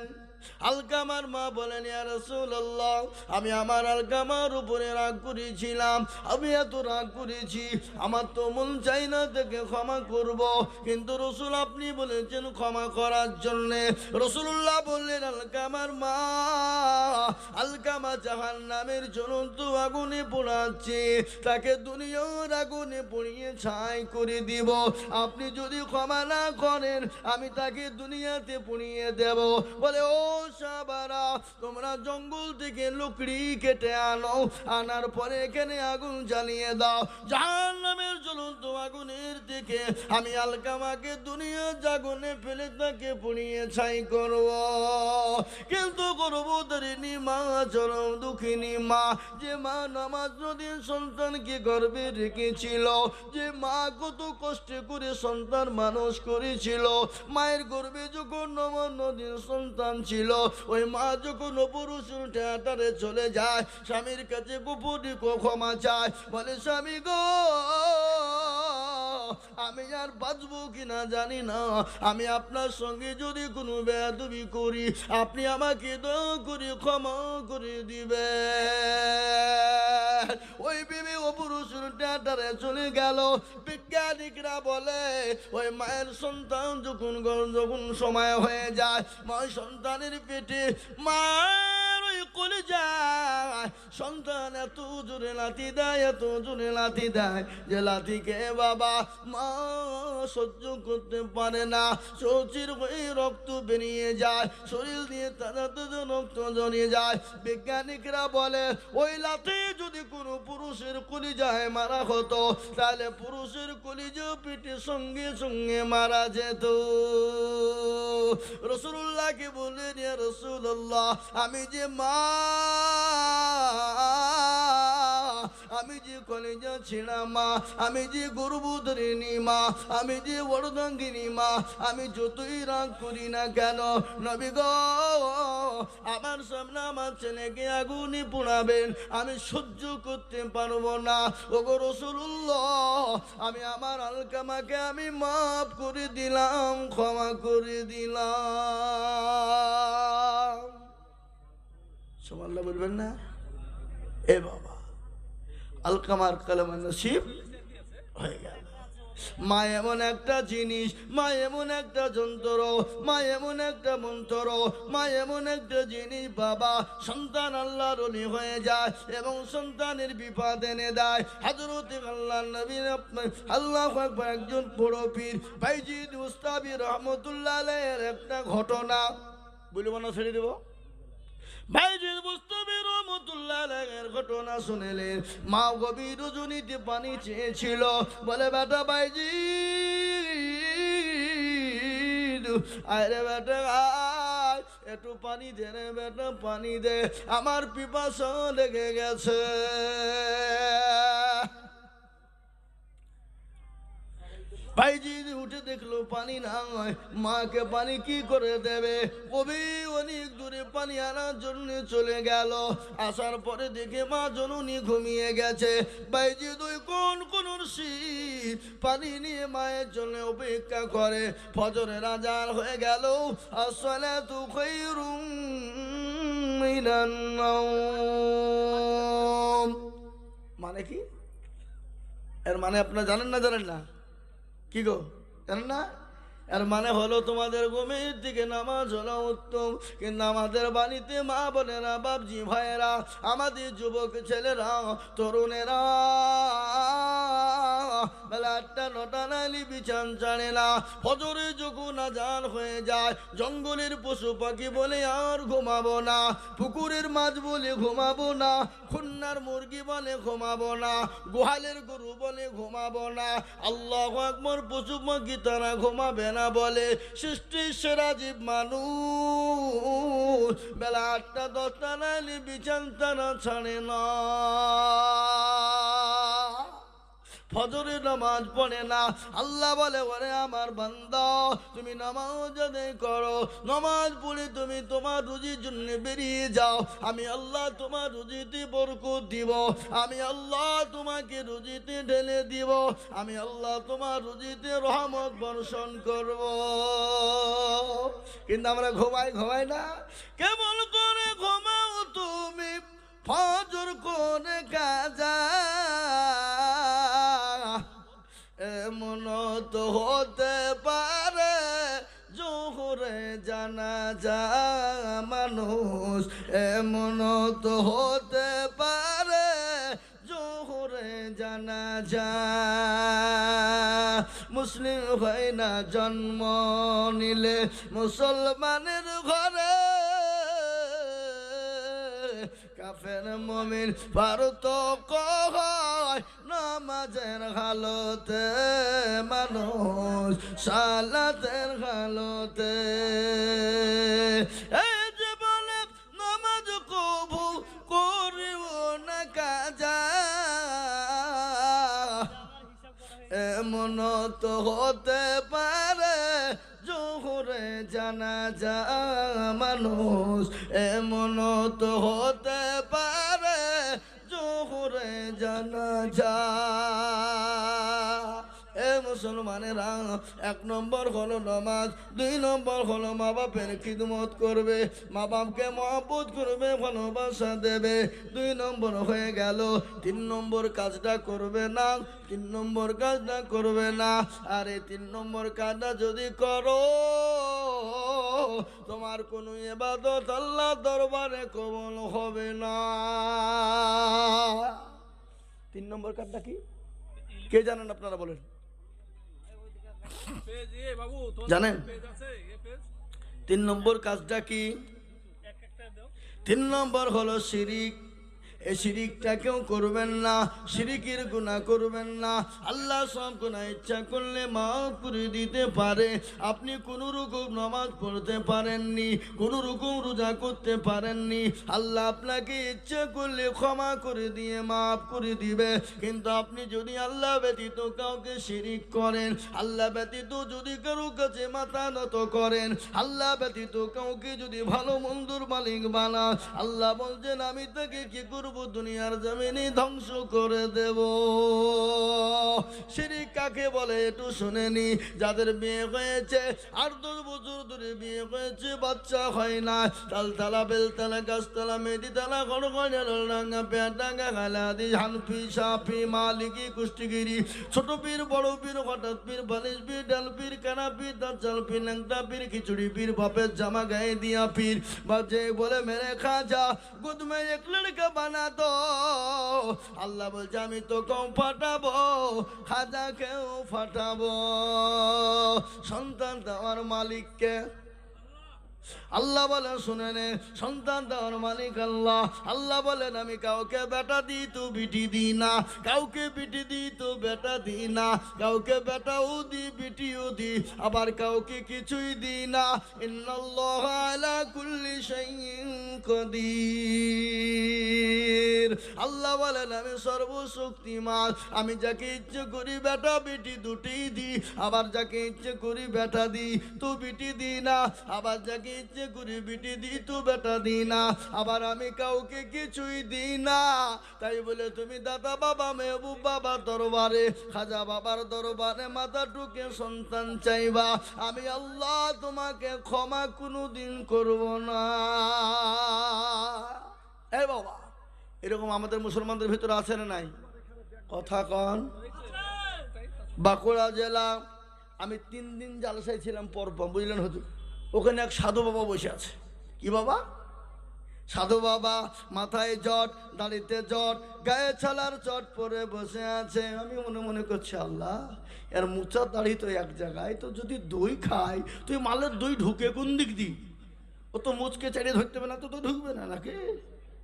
S1: আলকামার মা বলেন, ইয়া রাসূলুল্লাহ, আমি আমার আলকামার উপরে রাগ করেছিলাম, আমি এত রাগ করেছি, আমার তো মন চাই না তাকে ক্ষমা করব, কিন্তু রাসূল আপনি বলেছেন ক্ষমা করার জন্যে। রাসূলুল্লাহ বললেন, আলকামার মা, আলকামা জাহান্নামের জ্বলন্ত আগুনে পোড়াচ্ছে, তাকে দুনিয়ার আগুনে পুড়িয়ে ছাই করে দিব। আপনি যদি ক্ষমা না করেন, আমি তাকে দুনিয়াতে পুড়িয়ে দেব। বলে, ও সাহাবারা তোমরা জঙ্গল থেকে লকড়ি কেটে আনো, আনার পরে এখানে আগুন জ্বালিয়ে দাও। জাহান্নামের জ্বলন্ত আগুনের দিকে আমি আলকামাকে দুনিয়া জাগনে ফেলে তাকে পুড়িয়ে ছাই করব। কিন্তু গর্ভধারিণী মা, চরম দুঃখিনী মা, যে মা নামাজ নদীর সন্তানকে গর্ভে রেখেছিল, যে মা কত কষ্ট করে সন্তান মানুষ করেছিল, মায়ের গর্ভে যখন নদীর সন্তান ছিল, ওই মা যখন পুরুষের থিয়েটারে চলে যায়, স্বামীর কাছে গোপনে ক্ষমা চায়, বলে স্বামী গো, আমি আর বাঁচবো কিনা জানি না, আমি আপনার সঙ্গে যদি কোনো বেয়াদবি করি আপনি আমাকে দয়া করে ক্ষমা করে দিবে। ওই বিবি ও পুরুষের থিয়েটারে চলে গেল। বিজ্ঞানিকরা বলে ওই মায়ের সন্তান যখন সময় হয়ে যায়, মা সন্তানের পেটে মায়ের ওই কোলে যায়, সন্তান এত জোরে লাথি দেয়, এত জোরে লাথি দেয় যে লাথিকে বাবা মা সহ্য করতে পারে না, চৌচির হয়ে রক্ত বেরিয়ে যায়, শরীর দিয়ে তাজা তাজা রক্ত জড়িয়ে যায়। বিজ্ঞানিকরা বলে ওই লাথি যদি কোনো পুরুষের কলিজায় মারা হতো, তাহলে পুরুষের কলিজা পিঠে সঙ্গে সঙ্গে মারা যেত। রাসূলুল্লাহকে বললেন, ইয়া রাসূলুল্লাহ, আমি যে মা, আমি যে কলিজা ছিঁড়া মা, আমি যে গর্ভধারিণী মা, আমি যে অর্ধাঙ্গিনী মা, আমি যতই রাগ করি না কেন নবী গো, আমার সামনে আমার ছেলেকে আগুনে পোড়াবেন, আমি সহ্য করতে পারবো না। ওগো রাসূলুল্লাহ, আমি আমার আলকামাকে আমি মাফ করে দিলাম, ক্ষমা করে দিলাম। সুবহানাল্লাহ বলবেন না? এ বাবা, আলকামার কালেমা নসিব হয়ে গেল। মা এমন একটা জিনিস, মা এমন একটা যন্ত্র, মা এমন একটা মন্ত্র, মা এমন একটা জিনিস বাবা, সন্তান আল্লাহর ওলি হয়ে যায় এবং সন্তানের বিপদ এনে দেয়। হযরত আল্লাহর নবী আল্লাহু আকবার একজন বড় পীর বাইজিদ মুস্তাবি রহমাতুল্লাহ আলাইহির একটা ঘটনা বলবো না, ছেড়ে দেব। বাইজিদ মুস্তাবি রহমাতুল্লাহ আলাইহির ঘটনা শুনলেন। মা গভীর রজনীতে পানি চেয়েছিল, বলে বেটা বাইজিদ, আরে বেটা আয়, একটু পানি দে রে বেটা, পানি দে, আমার পিপাসা লেগে গেছে। ভাইজি উঠে দেখলো পানি নাই, মাকে পানি কি করে দেবে? কবি অনেক দূরে পানি আনার জন্য চলে গেল। আসার পরে দেখে মা জননী ঘুমিয়ে গেছে। ভাইজি দুই কোন শীত পানি নিয়ে মায়ের জন্য অপেক্ষা করে। ফজরের আজান হয়ে গেল। আসসালাতু খায়রুম মিনান নাওম। মানে কি? এর মানে আপনারা জানেন না? জানেন না? কি গো, জানেন না? এর মানে হলো তোমাদের ঘুমের দিকে নামাজ হলো উত্তম, কিন্তু আমাদের বাড়িতে মা বোনেরা, বাপজি ভাইয়েরা, আমাদের যুবক ছেলেরা, তরুণেরা বেলা 8টা-9টা নাইলে বিছান ছাড়ে না। ফজরে যখন আজান হয়ে যায়, জঙ্গলের পশু পাখি বলে আর ঘুমাবো না, পুকুরের মাছ বলে ঘুমাবো না, খুন্নার মুরগি বলে ঘুমাবো না, গোহালের গরু বলে ঘুমাবো না, আল্লাহু আকবার পশু পাখি তারা ঘুমাবে না বলে সৃষ্টির সেরা জীব মানুষ বেলা 8টা-10টা নাইলে বিছান তারা ছাড়ে না। ফজরের নামাজ পড়ে না। আল্লাহ বলে, ওরে আমার বান্দা, তুমি নামাজ আদায় করো, নামাজ পড়ে তুমি তোমার রুজির জন্য বেরিয়ে যাও। আমি আল্লাহ তোমার রুজিতে বরকত দিব, আমি আল্লাহ তোমাকে রুজিতে ঢেলে দিব, আমি আল্লাহ তোমার রুজিতে রহমত বর্ষণ করব। কিন্তু আমরা ঘুমাই না। কেমন করে ঘুমাও তুমি ফজর কোনে কাজা? এমন তো হতে পারে জোহরে জানাজা মানুষ, এমন তো হতে পারে জোহরে জানাজা। মুসলিম হয় না জন্ম নিলে মুসলমানের ঘরে, কাফের মুমিন পার্থক্য হয় নামাজের হালতে মানুষ সালাতের হালতে। এই জীবনে নামাজ কবু করিব না কাজা, এমন তো হতে পারে জোহরে জানাজা মানুষ, এমন তো হতে পারে জোহরে জানাজা। এ মুসলমানেরা, 1 নম্বর হলো নামাজ, 2 নম্বর হলো মা বাপের খিদমত করবে, মা বাপকে মহব্বত করবে, ভালোবাসা দেবে। 2 নম্বর হয়ে গেল। 3 নম্বর কাজটা করবে না, 3 নম্বর কাজটা করবে না। আরে 3 নম্বর কাজটা যদি করো, তোমার কোনো ইবাদত আল্লাহ দরবারে কবুল হবে না। 3 নম্বর কাজটা কি কে জানেন? আপনারা বলেন, জানেন 3 নম্বর কাজটা কি? 3 নম্বর হলো শিরিক। এই শিরিকটা কেউ করবেন না, শিরিকের গুনাহ করবেন না। আল্লাহ সব গুনাহ ইচ্ছা করলে মাফ করে দিতে পারে। আপনি কোনো রকম নামাজ পড়তে পারেননি, কোনো রকম রোজা করতে পারেননি, আল্লাহ আপনাকে ইচ্ছা করলে ক্ষমা করে দিয়ে মাফ করে দিবে। কিন্তু আপনি যদি আল্লাহ ব্যতীত কাউকে শিরিক করেন, আল্লাহ ব্যতীত যদি কারো কাছে মাথা নত করেন, আল্লাহ ব্যতীত কাউকে যদি ভালো মন্দর মালিক বানান, আল্লাহ বলছেন আমি তাকে কি করব? দুনিয়ার জমিনে ধ্বংস করে দেব। শিরিক কাকে বলে একটু শুনেনি। যাদের বিয়ে হয়েছে 8-10 বছর ধরে বিয়ে হয়েছে, বাচ্চা হয় না, তালতলা বেলতলা গাছতলা মেদিতলা গড়গড়াঙ্গা পেয়াডাঙ্গা গালাদি হানফি সাফি মালিকি কুষ্টিগিরি ছোট পীর বড় পীর হঠাৎ পীর বালিশ পীর ডাল পীর কানা পীর দাজ্জাল পীর ল্যাংটা পীর খিচুড়ি পীর বাপের জামা গায়ে দিয়া পীর বাজে বলে মেরে খাজা গুদ মে এক লড়কা বানা দো। আল্লাহ বলছে আমি তো কম ফাটাবো, খাজাকেও ফাটাবো। সন্তান দেওয়ার মালিককে আল্লাহ বলে শুনে নে, সন্তান দেওয়ার মালিক আল্লাহ। আল্লাহ বলেন আমি কাউকে বেটা দিই তো বিটি দিই না, কাউকে বিটি দিই তো বেটা দিই না, কাউকে বেটাও দিই বিটিও দিই, আবার কাউকে কিছুই দিই না। ইন্নাল্লাহ আলা কুল্লি শাইইন কাদির। আল্লাহ বলেন আমি সর্বশক্তিমান, আমি যাকে ইচ্ছে করি বেটা বিটি দুটি দিই, আবার যাকে ইচ্ছে করি বেটা দিই তো বিটি দিই না, আবার যাকে ইচ্ছে করি বিটি দিই তো বেটা দিই না, আবার আমি কাউকে কিছুই দিই না। তাই বলে তুমি দাদা বাবা মেহবুব বাবার দরবারে খাজা বাবার দরবারে মাথা টুকে সন্তান চাইবা, আমি আল্লাহ তোমাকে ক্ষমা কোনোদিন করব না। এ বাবা, এরকম আমাদের মুসলমানদের ভিতরে আছে না নাই? কথা কন। বাঁকুড়া জেলা আমি 3 দিন জালসায় ছিলাম পরপর, বুঝলেন হুজুর। ওখানে এক সাধু বাবা বসে আছে। কি বাবা? সাধু বাবা, মাথায় জট, দাড়িতে জট, গায়ে ছালার চট পরে বসে আছে। আমি মনে মনে করছি আল্লাহ, এর মুচা দাড়ি তো এক জায়গায়, তো যদি দই খায় তুই মালের দই ঢুকে কোন দিক দি? ও তো মুচকে চাড়িয়ে ধরতে হবে না, তো ঢুকবে না নাকি?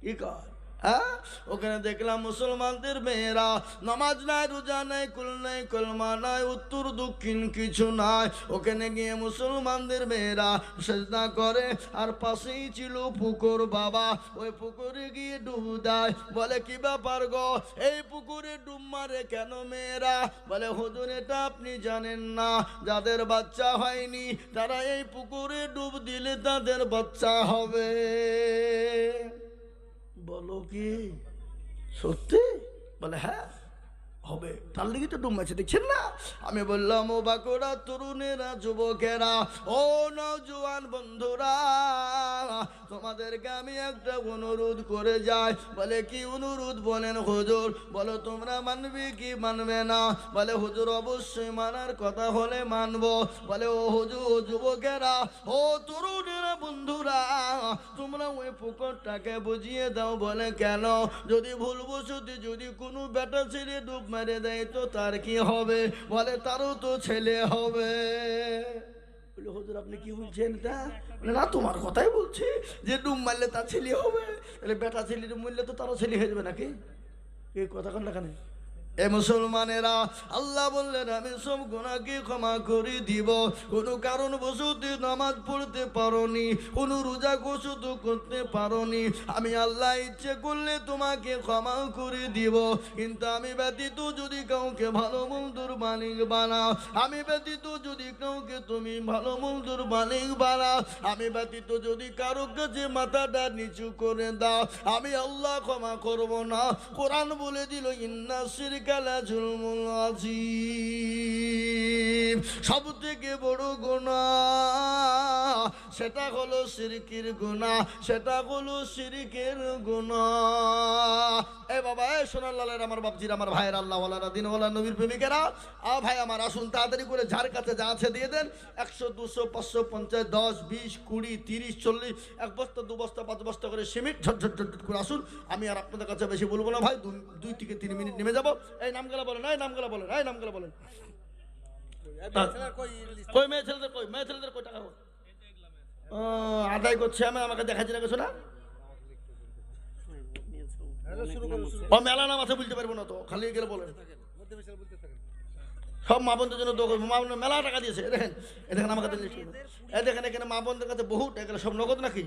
S1: কি কর? হ্যাঁ, ওখানে দেখলাম মুসলমানদের মেয়েরা নামাজ নাই, রোজা নাই, কুল নাই, কলমা নাই, উত্তর দক্ষিণ কিছু নাই। ওখানে গিয়ে মুসলমানদের মেয়েরা সেজদা করে, আর পাশেই ছিল পুকুর। বাবা ওই পুকুরে গিয়ে ডুব দেয়। বলে কি ব্যাপার গো, এই পুকুরে ডুব মারে কেন মেয়েরা? বলে হুজুর এটা আপনি জানেন না, যাদের বাচ্চা হয়নি তারা এই পুকুরে ডুব দিলে তাদের বাচ্চা হবে। বলো কি সত্যি? বলে হ্যাঁ হবে, তার লিগে তো ডুব মারছে, দেখছেন না? আমি বললাম ও বাঁকুড়া তরুণেরা, যুবকেরা, ও নওজোয়ান বন্ধুরা, তোমাদেরকে আমি একটা অনুরোধ করে যাই। বলে কি অনুরোধ? বলেন হুজুর। বলো তোমরা মানবে কি মানবে না? বলে হুজুর অবশ্যই মানার কথা হলে মানবো। বলে ও হুজুর, যুবকেরা, ও তরুণেরা, বন্ধুরা, তোমরা ওই পুকুরটাকে বুঝিয়ে দাও। বলে কেন? যদি ভুলবশত যদি কোনো বেটা ছেলে ডুব মেরে দেয় তো তার কি হবে? বলে তারও তো ছেলে হবে। বলে হুজুর আপনি কি বলছেন এটা? বলে না তোমার কথাই বলছি, যে ডুব মারলে তার ছেলে হবে, তাহলে বেটা ছেলের মরলে তো তারও ছেলে হয়ে যাবে নাকি? এই কথা কন না কেন? এ মুসলমানেরা, আল্লাহ বললেন আমি সব গুনাহকে ক্ষমা করে দিব। কোনো কারণ বশত নামাজ পড়তে পারোনি, কোনো রোজা গোসত করতে পারোনি, আমি আল্লাহ ইচ্ছে করলে তোমাকে ক্ষমা করে দিব। কিন্তু আমি ব্যতীত যদি কাউকে ভালো মন্দর মালিক বানাও, আমি ব্যতীত যদি কাউকে তুমি ভালো মন্দর মালিক বানাও, আমি ব্যতীত যদি কারো কাছে মাথাটা নিচু করে দাও, আমি আল্লাহ ক্ষমা করব না। কোরআন বলে দিল ইন্না শিরকা লাযুলমুন আযীম, সব থেকে বড় গুনাহ সেটা হলো শিরকের গুনাহ, সেটা হলো শিরকের গুনাহ। এ বাবা, এ সোনার লালের আমার বাপজির, আমার ভাইয়ের, আল্লাহ ওয়ালারা, দিন ওয়ালা, নবীর প্রেমিকেরা, ভাই আমার আসুন তাড়াতাড়ি করে যার কাছে যা আছে দিয়ে দেন। 100, 200, 500, 50, 10, 20, 20, 30, 40, 1 বস্তা 2 বস্তা 5 বস্তা করে সিমেন্ট ঝটঝট ঝটঝট করে আসুন। আমি আর আপনাদের কাছে বেশি বলবো না ভাই, 2 থেকে 3 মিনিট নেমে যাবো। এই নামগুলা বলেন, এই নামগুলা বলেন, এই নামগুলা বলেন। কই মেয়ে ছেলেদের, কই মেয়ে ছেলেদের, কই টাকা আদায় করছে? আমি আমাকে দেখাচ্ছি না কিছু না। ও মেলা নাম আছে বলতে পারবো না তো, খালি গেলে বলেন। সব মা বোনদের জন্য মা বোন মেলা টাকা দিয়েছে। দেখেন, এ দেখেন আমাকে দেখেন, এখানে মা বোনদের কাছে বহু টাকা, সব নগদ নাকি?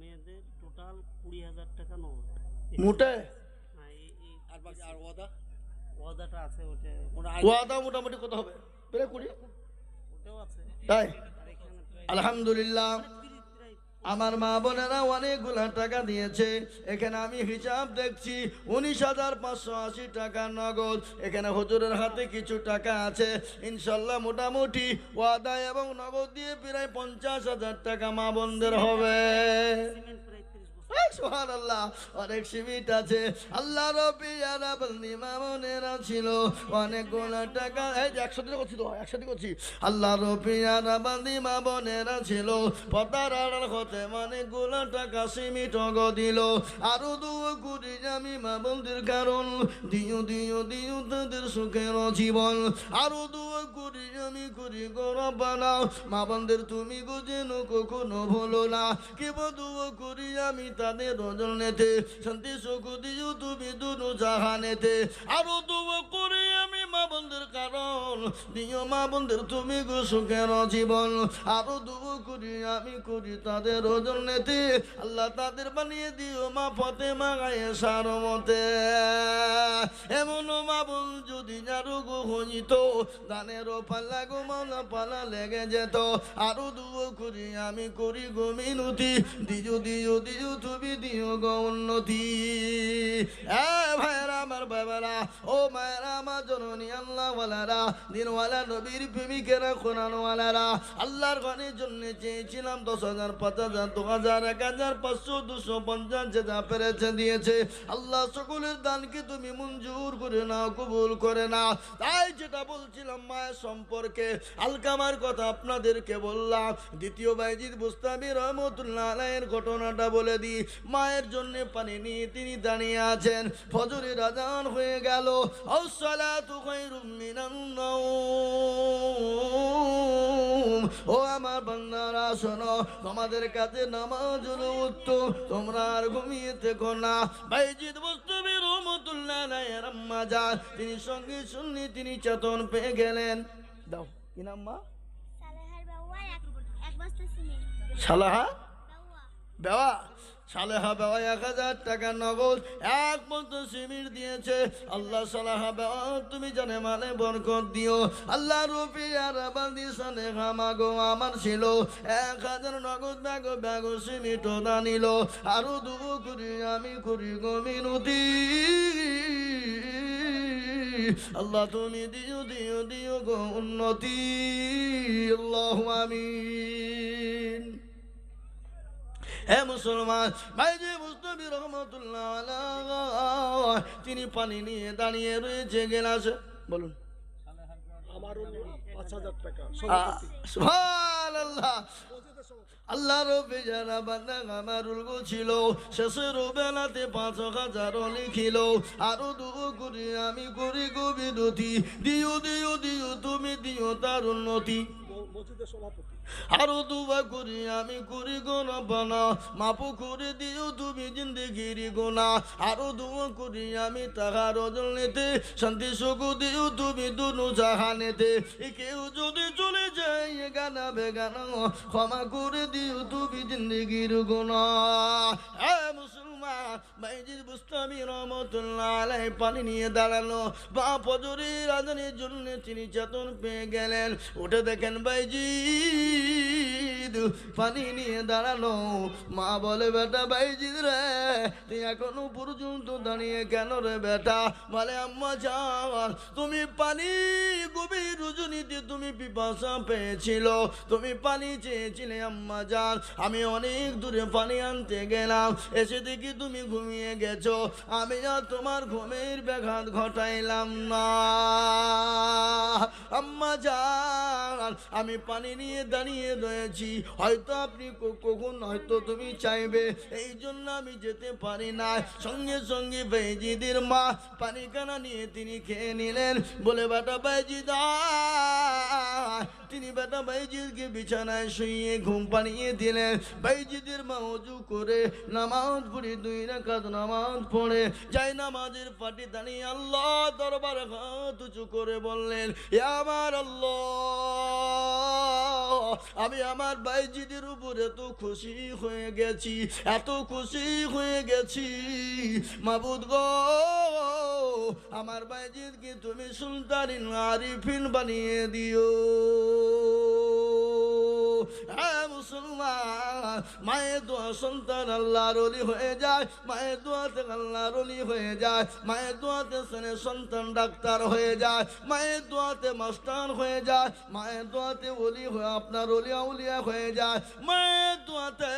S5: মেয়েদের টোটাল 20,000 টাকা নগদ
S1: মোটে
S5: আর ওয়াদাটা আছে,
S1: ওয়াদা মোটামুটি কত হবে? প্রায় 20
S5: ওটাও আছে।
S1: তাই
S5: আর এখানে প্রায়
S1: আলহামদুলিল্লাহ আমার মা বোনেরা অনেকগুলা টাকা দিয়েছে। এখানে আমি হিসাব দেখছি 19,580 টাকা নগদ। এখানে হুজুরের হাতে কিছু টাকা আছে, ইনশাল্লাহ মোটামুটি ওয়াদা এবং নগদ দিয়ে প্রায় 50,000 টাকা মা বোনদের হবে।
S5: সিমেন্ট প্রায় 30 বছর।
S1: সুবহানাল্লাহ, অনেক সিমিট আছে। আল্লাহ রব্বি আরাবনি মামনেরা ছিল অনেকগুলো টাকা। এই যে 100 দিন করছি তো, 100 দিন করছি। আল্লাহ রব্বি আরাবনি মামনেরা ছিল পতার আড়াল হতে অনেকগুলো টাকা সিমিট দিল। আরো দুয়া করি আমি মা বোনদের, কারণ দিও দিও দিও তাদের সুখের জীবন। আরো দুয়া করি আমি করি গৌরব বানাও মা বোনদের, তুমি গো যেন কখনো ভুলো না। কেবল দুয়া করি আমি তাদের রজনেতে, শান্তি সুখ দিও তুমি দুনো জাহানেতে। আরো দুয়া করি আমি মা বোনদের, কারণ দিও মা বোনদের তুমি গো সুখের জীবন। আরো দুয়া করি আমি করি তাদের রজনেতে, আল্লাহ তাদের বানিয়ে দিও মা ফাতেমা আয়েশার মতে। এমন মা বোন যদি যারো গো হইত, দানেরও পাল্লা গো মাওলা পালা লেগে যেত। আরো দুয়া করি আমি করি গো মিনতি, দিও দিও দিও তুমি দিও গো উন্নতি। ভাইয়েরা আমার বাবারা, ও মায়েরা আমার জননী, আল্লাহ ওয়ালারা, দিনওয়ালা, নবীর প্রেমিকেরা, কোরআনওয়ালারা, আল্লাহর ঘরের জন্য চেয়েছিলাম 10,000, 5,000, 2,000, 1,000, 500, 250, যে যা পেরেছে দিয়েছে। আল্লাহ সকলের দানকে তুমি মঞ্জুর করে নাও, কবুল করে নাও। তাই যেটা বলছিলাম মায়ের সম্পর্কে, আলকামার কথা আপনাদেরকে বললাম। দ্বিতীয় বাইজিদ বুস্তামি রহমতুল্লাহ আলাইহির ঘটনাটা বলে দিই। মায়ের জন্য পানি নিয়ে তিনি দাঁড়িয়ে আছেন, ফজরের আযান হয়ে গেল। আসসালাতু খায়রুম মিনান নাওম। ও আমার বান্দারা শোনো, তোমাদের কাছে নামাজ হলো উত্তম, তোমরা আর ঘুমিয়ে থেকো না। বাইজিদ বুস্তামি রহমতুল্লাহ আলাইহির আম্মা যান, তিনি সঙ্গে শুননি, তিনি চেতন পেয়ে গেলেন। দাও কি নাম মা?
S6: সালেহার বাবা এক বস্তা সিমেন্ট
S1: সালাহা
S6: বাবা
S1: বেওয়া। সালেহা বেওয়া 1,000 টাকা নগদ 1 বস্তা সিমেন্ট দিয়েছে। আল্লাহ সালেহা বেওয়া তুমি জানে মানে বরকত দিও। আল্লাহ রূপী আর আবাদি সালেহা মাগো আমার ছিল 1,000 নগদ ব্যাগ সিমেন্ট দানিল। আরো দুবো করি আমি করি গো মিনতি, আল্লাহ তুমি দিও দিও দিও গো উন্নতি। আল্লাহু আমিন। হে মুসলমান ভাই, যে মুস্তাফি রহমতুল্লাহ আলাইহি তিনি পানি নিয়ে দাঁড়িয়ে রয়েছে গেলাসে। বলুন
S3: আমারও 5,000 টাকা
S1: সুবহানাল্লাহ। আল্লাহ রব্বি যারা বান্দা আমারুল গো ছিল, শেষের বেলাতে 5,000 লিখিল। আরো দুবো করি আমি করি গো বিনতি, দিও দিও দিও তুমি দিও তার উন্নতি।
S3: মসজিদের সভাপতি।
S1: আরো দুবা করি আমি করি গোনা বানা মাপু করে দিও তুমি জিন্দেগির গোনা আরো দুয়া করি আমি তাহার অজনেতে শান্তি সুখ দিও তুমি দুনু জাহানেতে কেউ যদি চলে যায় গানা বেগানা ক্ষমা করে দিও তুমি জিন্দেগির গোনা। মুসলমান বাইজিদ বুস্তামি রহমতুল্লাহ আলাইহি পানি নিয়ে দাঁড়ালো বা ফজরের আজানের জন্য তিনি চেতন পেয়ে গেলেন। উঠে দেখেন বাইজিদ পানি নিয়ে দাঁড়ানো। মা বলে বেটা বাইজিদ রে তুই এখনো পর্যন্ত দাঁড়িয়ে কেন রে বেটা? বলে আম্মা যান তুমি পানি গভীর রজনীতে তুমি পিপাসা পেয়েছিল তুমি পানি চেয়েছিলে আম্মা যান আমি অনেক দূরে পানি আনতে গেলাম এসে দেখি তুমি ঘুমিয়ে গেছো আমি আর তোমার ঘুমের ব্যাঘাত ঘটাইলাম না আম্মা যান আমি পানি নিয়ে দাঁড়িয়ে রয়েছি হয়তো আপনি কখন হয়তো তুমি চাইবে এই জন্য আমি যেতে পারি না। সঙ্গে সঙ্গে বাইজিদের মা পানি কানা নিয়ে তিনি খেয়ে নিলেন। বলে বেটা বাইজিদ তিনি বেটা বাইজিদকে বিছানায় শুইয়ে ঘুম পানিয়ে দিলেন। বাইজিদের মা ওযু করে নামাজ পড়ে 2 রাকাত নামাজ পড়ে যাই নামাজের পাটি দাঁড়িয়ে আল্লাহ দরবারে হাত উঁচু করে বললেন ইয়া আমার আল্লাহ আমি আমার বাইজিদের উপর এত খুশি হয়ে গেছি এত খুশি হয়ে গেছি মাবুদ গো আমার বাইজিদকে তুমি সুলতানিন আরিফিন বানিয়ে দিও। মুসলমান মায়ের দোয়া সন্তান আল্লাহর ওলি হয়ে যায় মায়ের দোয়াতে আল্লাহর ওলি হয়ে যায় মায়ের দোয়াতে সন্তান ডাক্তার হয়ে যায় মায়ের দোয়াতে মাস্টার হয়ে যায় মায়ের দোয়াতে ওলি হয়ে আপনার ওলি আউলিয়া হয়ে যায় মায়ের দোয়াতে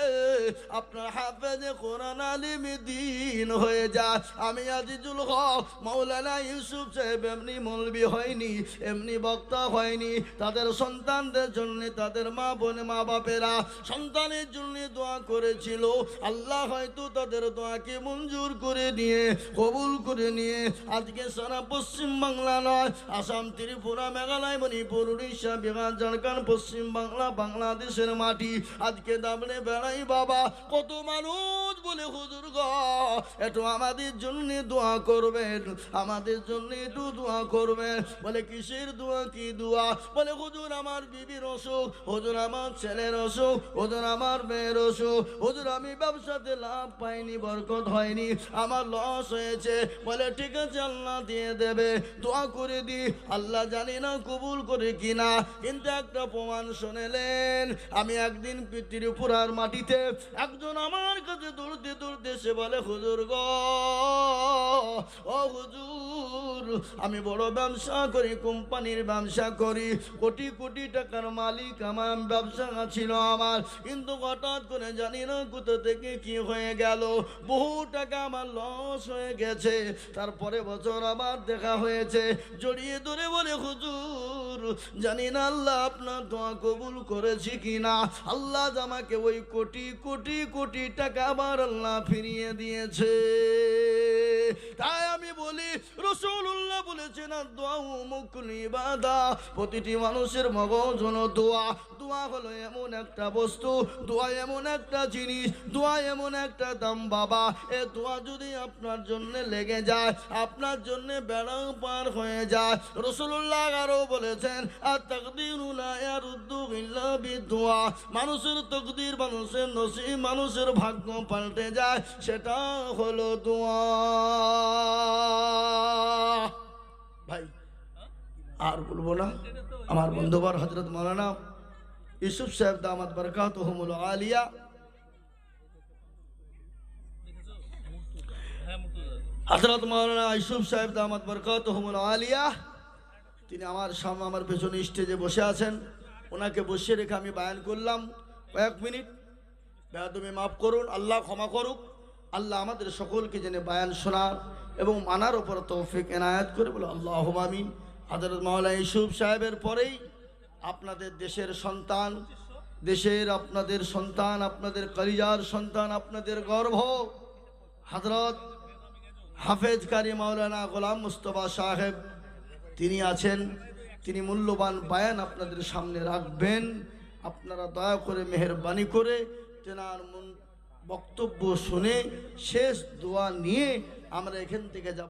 S1: আপনার হাফেজে কোরআন আলিম দ্বীন হয়ে যায়। আমি আজিজুল হক মাওলানা ইউসুফ সাহেব এমনি মৌলবি হয়নি এমনি বক্তা হয়নি তাদের সন্তানদের জন্য তাদের মা বোন মা বাপেরা সন্তানের জন্য দোয়া করেছিল আল্লাহ হয়তো তাদের দোয়াকে মঞ্জুর করে নিয়ে কবুল করে নিয়ে আজকে সারা পশ্চিম বাংলা নয় আসাম ত্রিপুরা মেঘালয় মণিপুর উড়িষ্যা বিহার ঝাড়খণ্ড পশ্চিম বাংলা বাংলাদেশের মাটি আজকে দাবড়ে বেড়াই বাবা কত মানুষ বলে হুজুর গো একটু আমাদের জন্য দোয়া করবেন আমাদের জন্য একটু দোয়া করবেন। বলে কিসের দোয়া কি দোয়া? বলে হুজুর আমার বিবির অসুখ হুজুর আমার ছেলের অসুখ হুজুর আমার মেয়ের অসুখ হুজুর আমি ব্যবসাতে লাভ পাইনি বরকত হয়নি আমার লস হয়েছে। বলে ঠিক আছে আল্লাহ দিয়ে দেবে দোয়া করে দি আল্লাহ জানি না কবুল করে কিনা কিন্তু একটা প্রমাণ শুনেলেন। আমি একদিন ত্রিপুরার মাটিতে একজন আমার কাছে দৌড়তে দৌড়তে সে বলে হুজুর গো ও হুজুর আমি বড় ব্যবসা করি কোম্পানির ব্যবসা করি কোটি কোটি টাকার মালিক আমার ব্যবসা ছিল আমার কিন্তু হঠাৎ করে জানি না কোথা থেকে কি হয়ে গেল বহু টাকা আমার লস হয়ে গেছে। তারপরে বছর আবার দেখা হয়েছে জড়িয়ে ধরে বলে হুজুর জানি না আল্লাহ আপনার দোয়া কবুল করেছি কিনা আল্লাহ আমাকে ওই কোটি কোটি কোটি টাকা আবার আল্লাহ ফিরিয়ে দিয়েছে। তাই আমি বলি রাসূলুল্লাহ বলেছেন দোয়া মুকুল ইবাদা প্রতিটি মানুষের মগজ হলো দোয়া। দোয়া হলো এমন একটা বস্তু দোয়া এমন একটা জিনিস দোয়া এমন একটা দাম বাবা এ দোয়া যদি আপনার জন্য লেগে যায় আপনার জন্য বেড়া পার হয়ে যায়। রাসূলুল্লাহ আরো বলেছেন আর তাকদীরু লা ইয়ারুদ্দু ইল্লা বিদুয়া মানুষের তকদির মানুষের নসিব মানুষের ভাগ্য পাল্টে যায় সেটা হলো দোয়া। ভাই আর বলবো না আমার বন্ধুবার হযরত মাওলানা ইউসুফ সাহেব দামাত বরকাতুহুমুল আলিয়া হযরত মাওলানা ইউসুফ সাহেব দামাত বরকাতুহুমুল আলিয়া তিনি আমার সামনে আমার পেছনে স্টেজে বসে আছেন ওনাকে বসিয়ে রেখে আমি বায়ান করলাম কয়েক মিনিট বেয়াদবি মাফ করুন আল্লাহ ক্ষমা করুক আল্লাহ আমাদের সকলকে জেনে বায়ান শোনার এবং মানার উপর তৌফিক এনায়েত করে বলে আল্লাহুম্মা আমিন। হযরত মাওলানা ইউসুফ সাহেবের পরেই আপনাদের দেশের সন্তান দেশের আপনাদের সন্তান আপনাদের কলিজার সন্তান আপনাদের গর্ব হযরত হাফেজ কারি মাওলানা গোলাম মুস্তফা সাহেব তিনি আছেন তিনি মূল্যবান বায়ান আপনাদের সামনে রাখবেন। আপনারা দয়া করে মেহেরবানি করে তেনার বক্তব্য শুনে শেষ দোয়া নিয়ে আমরা এখান থেকে যাব।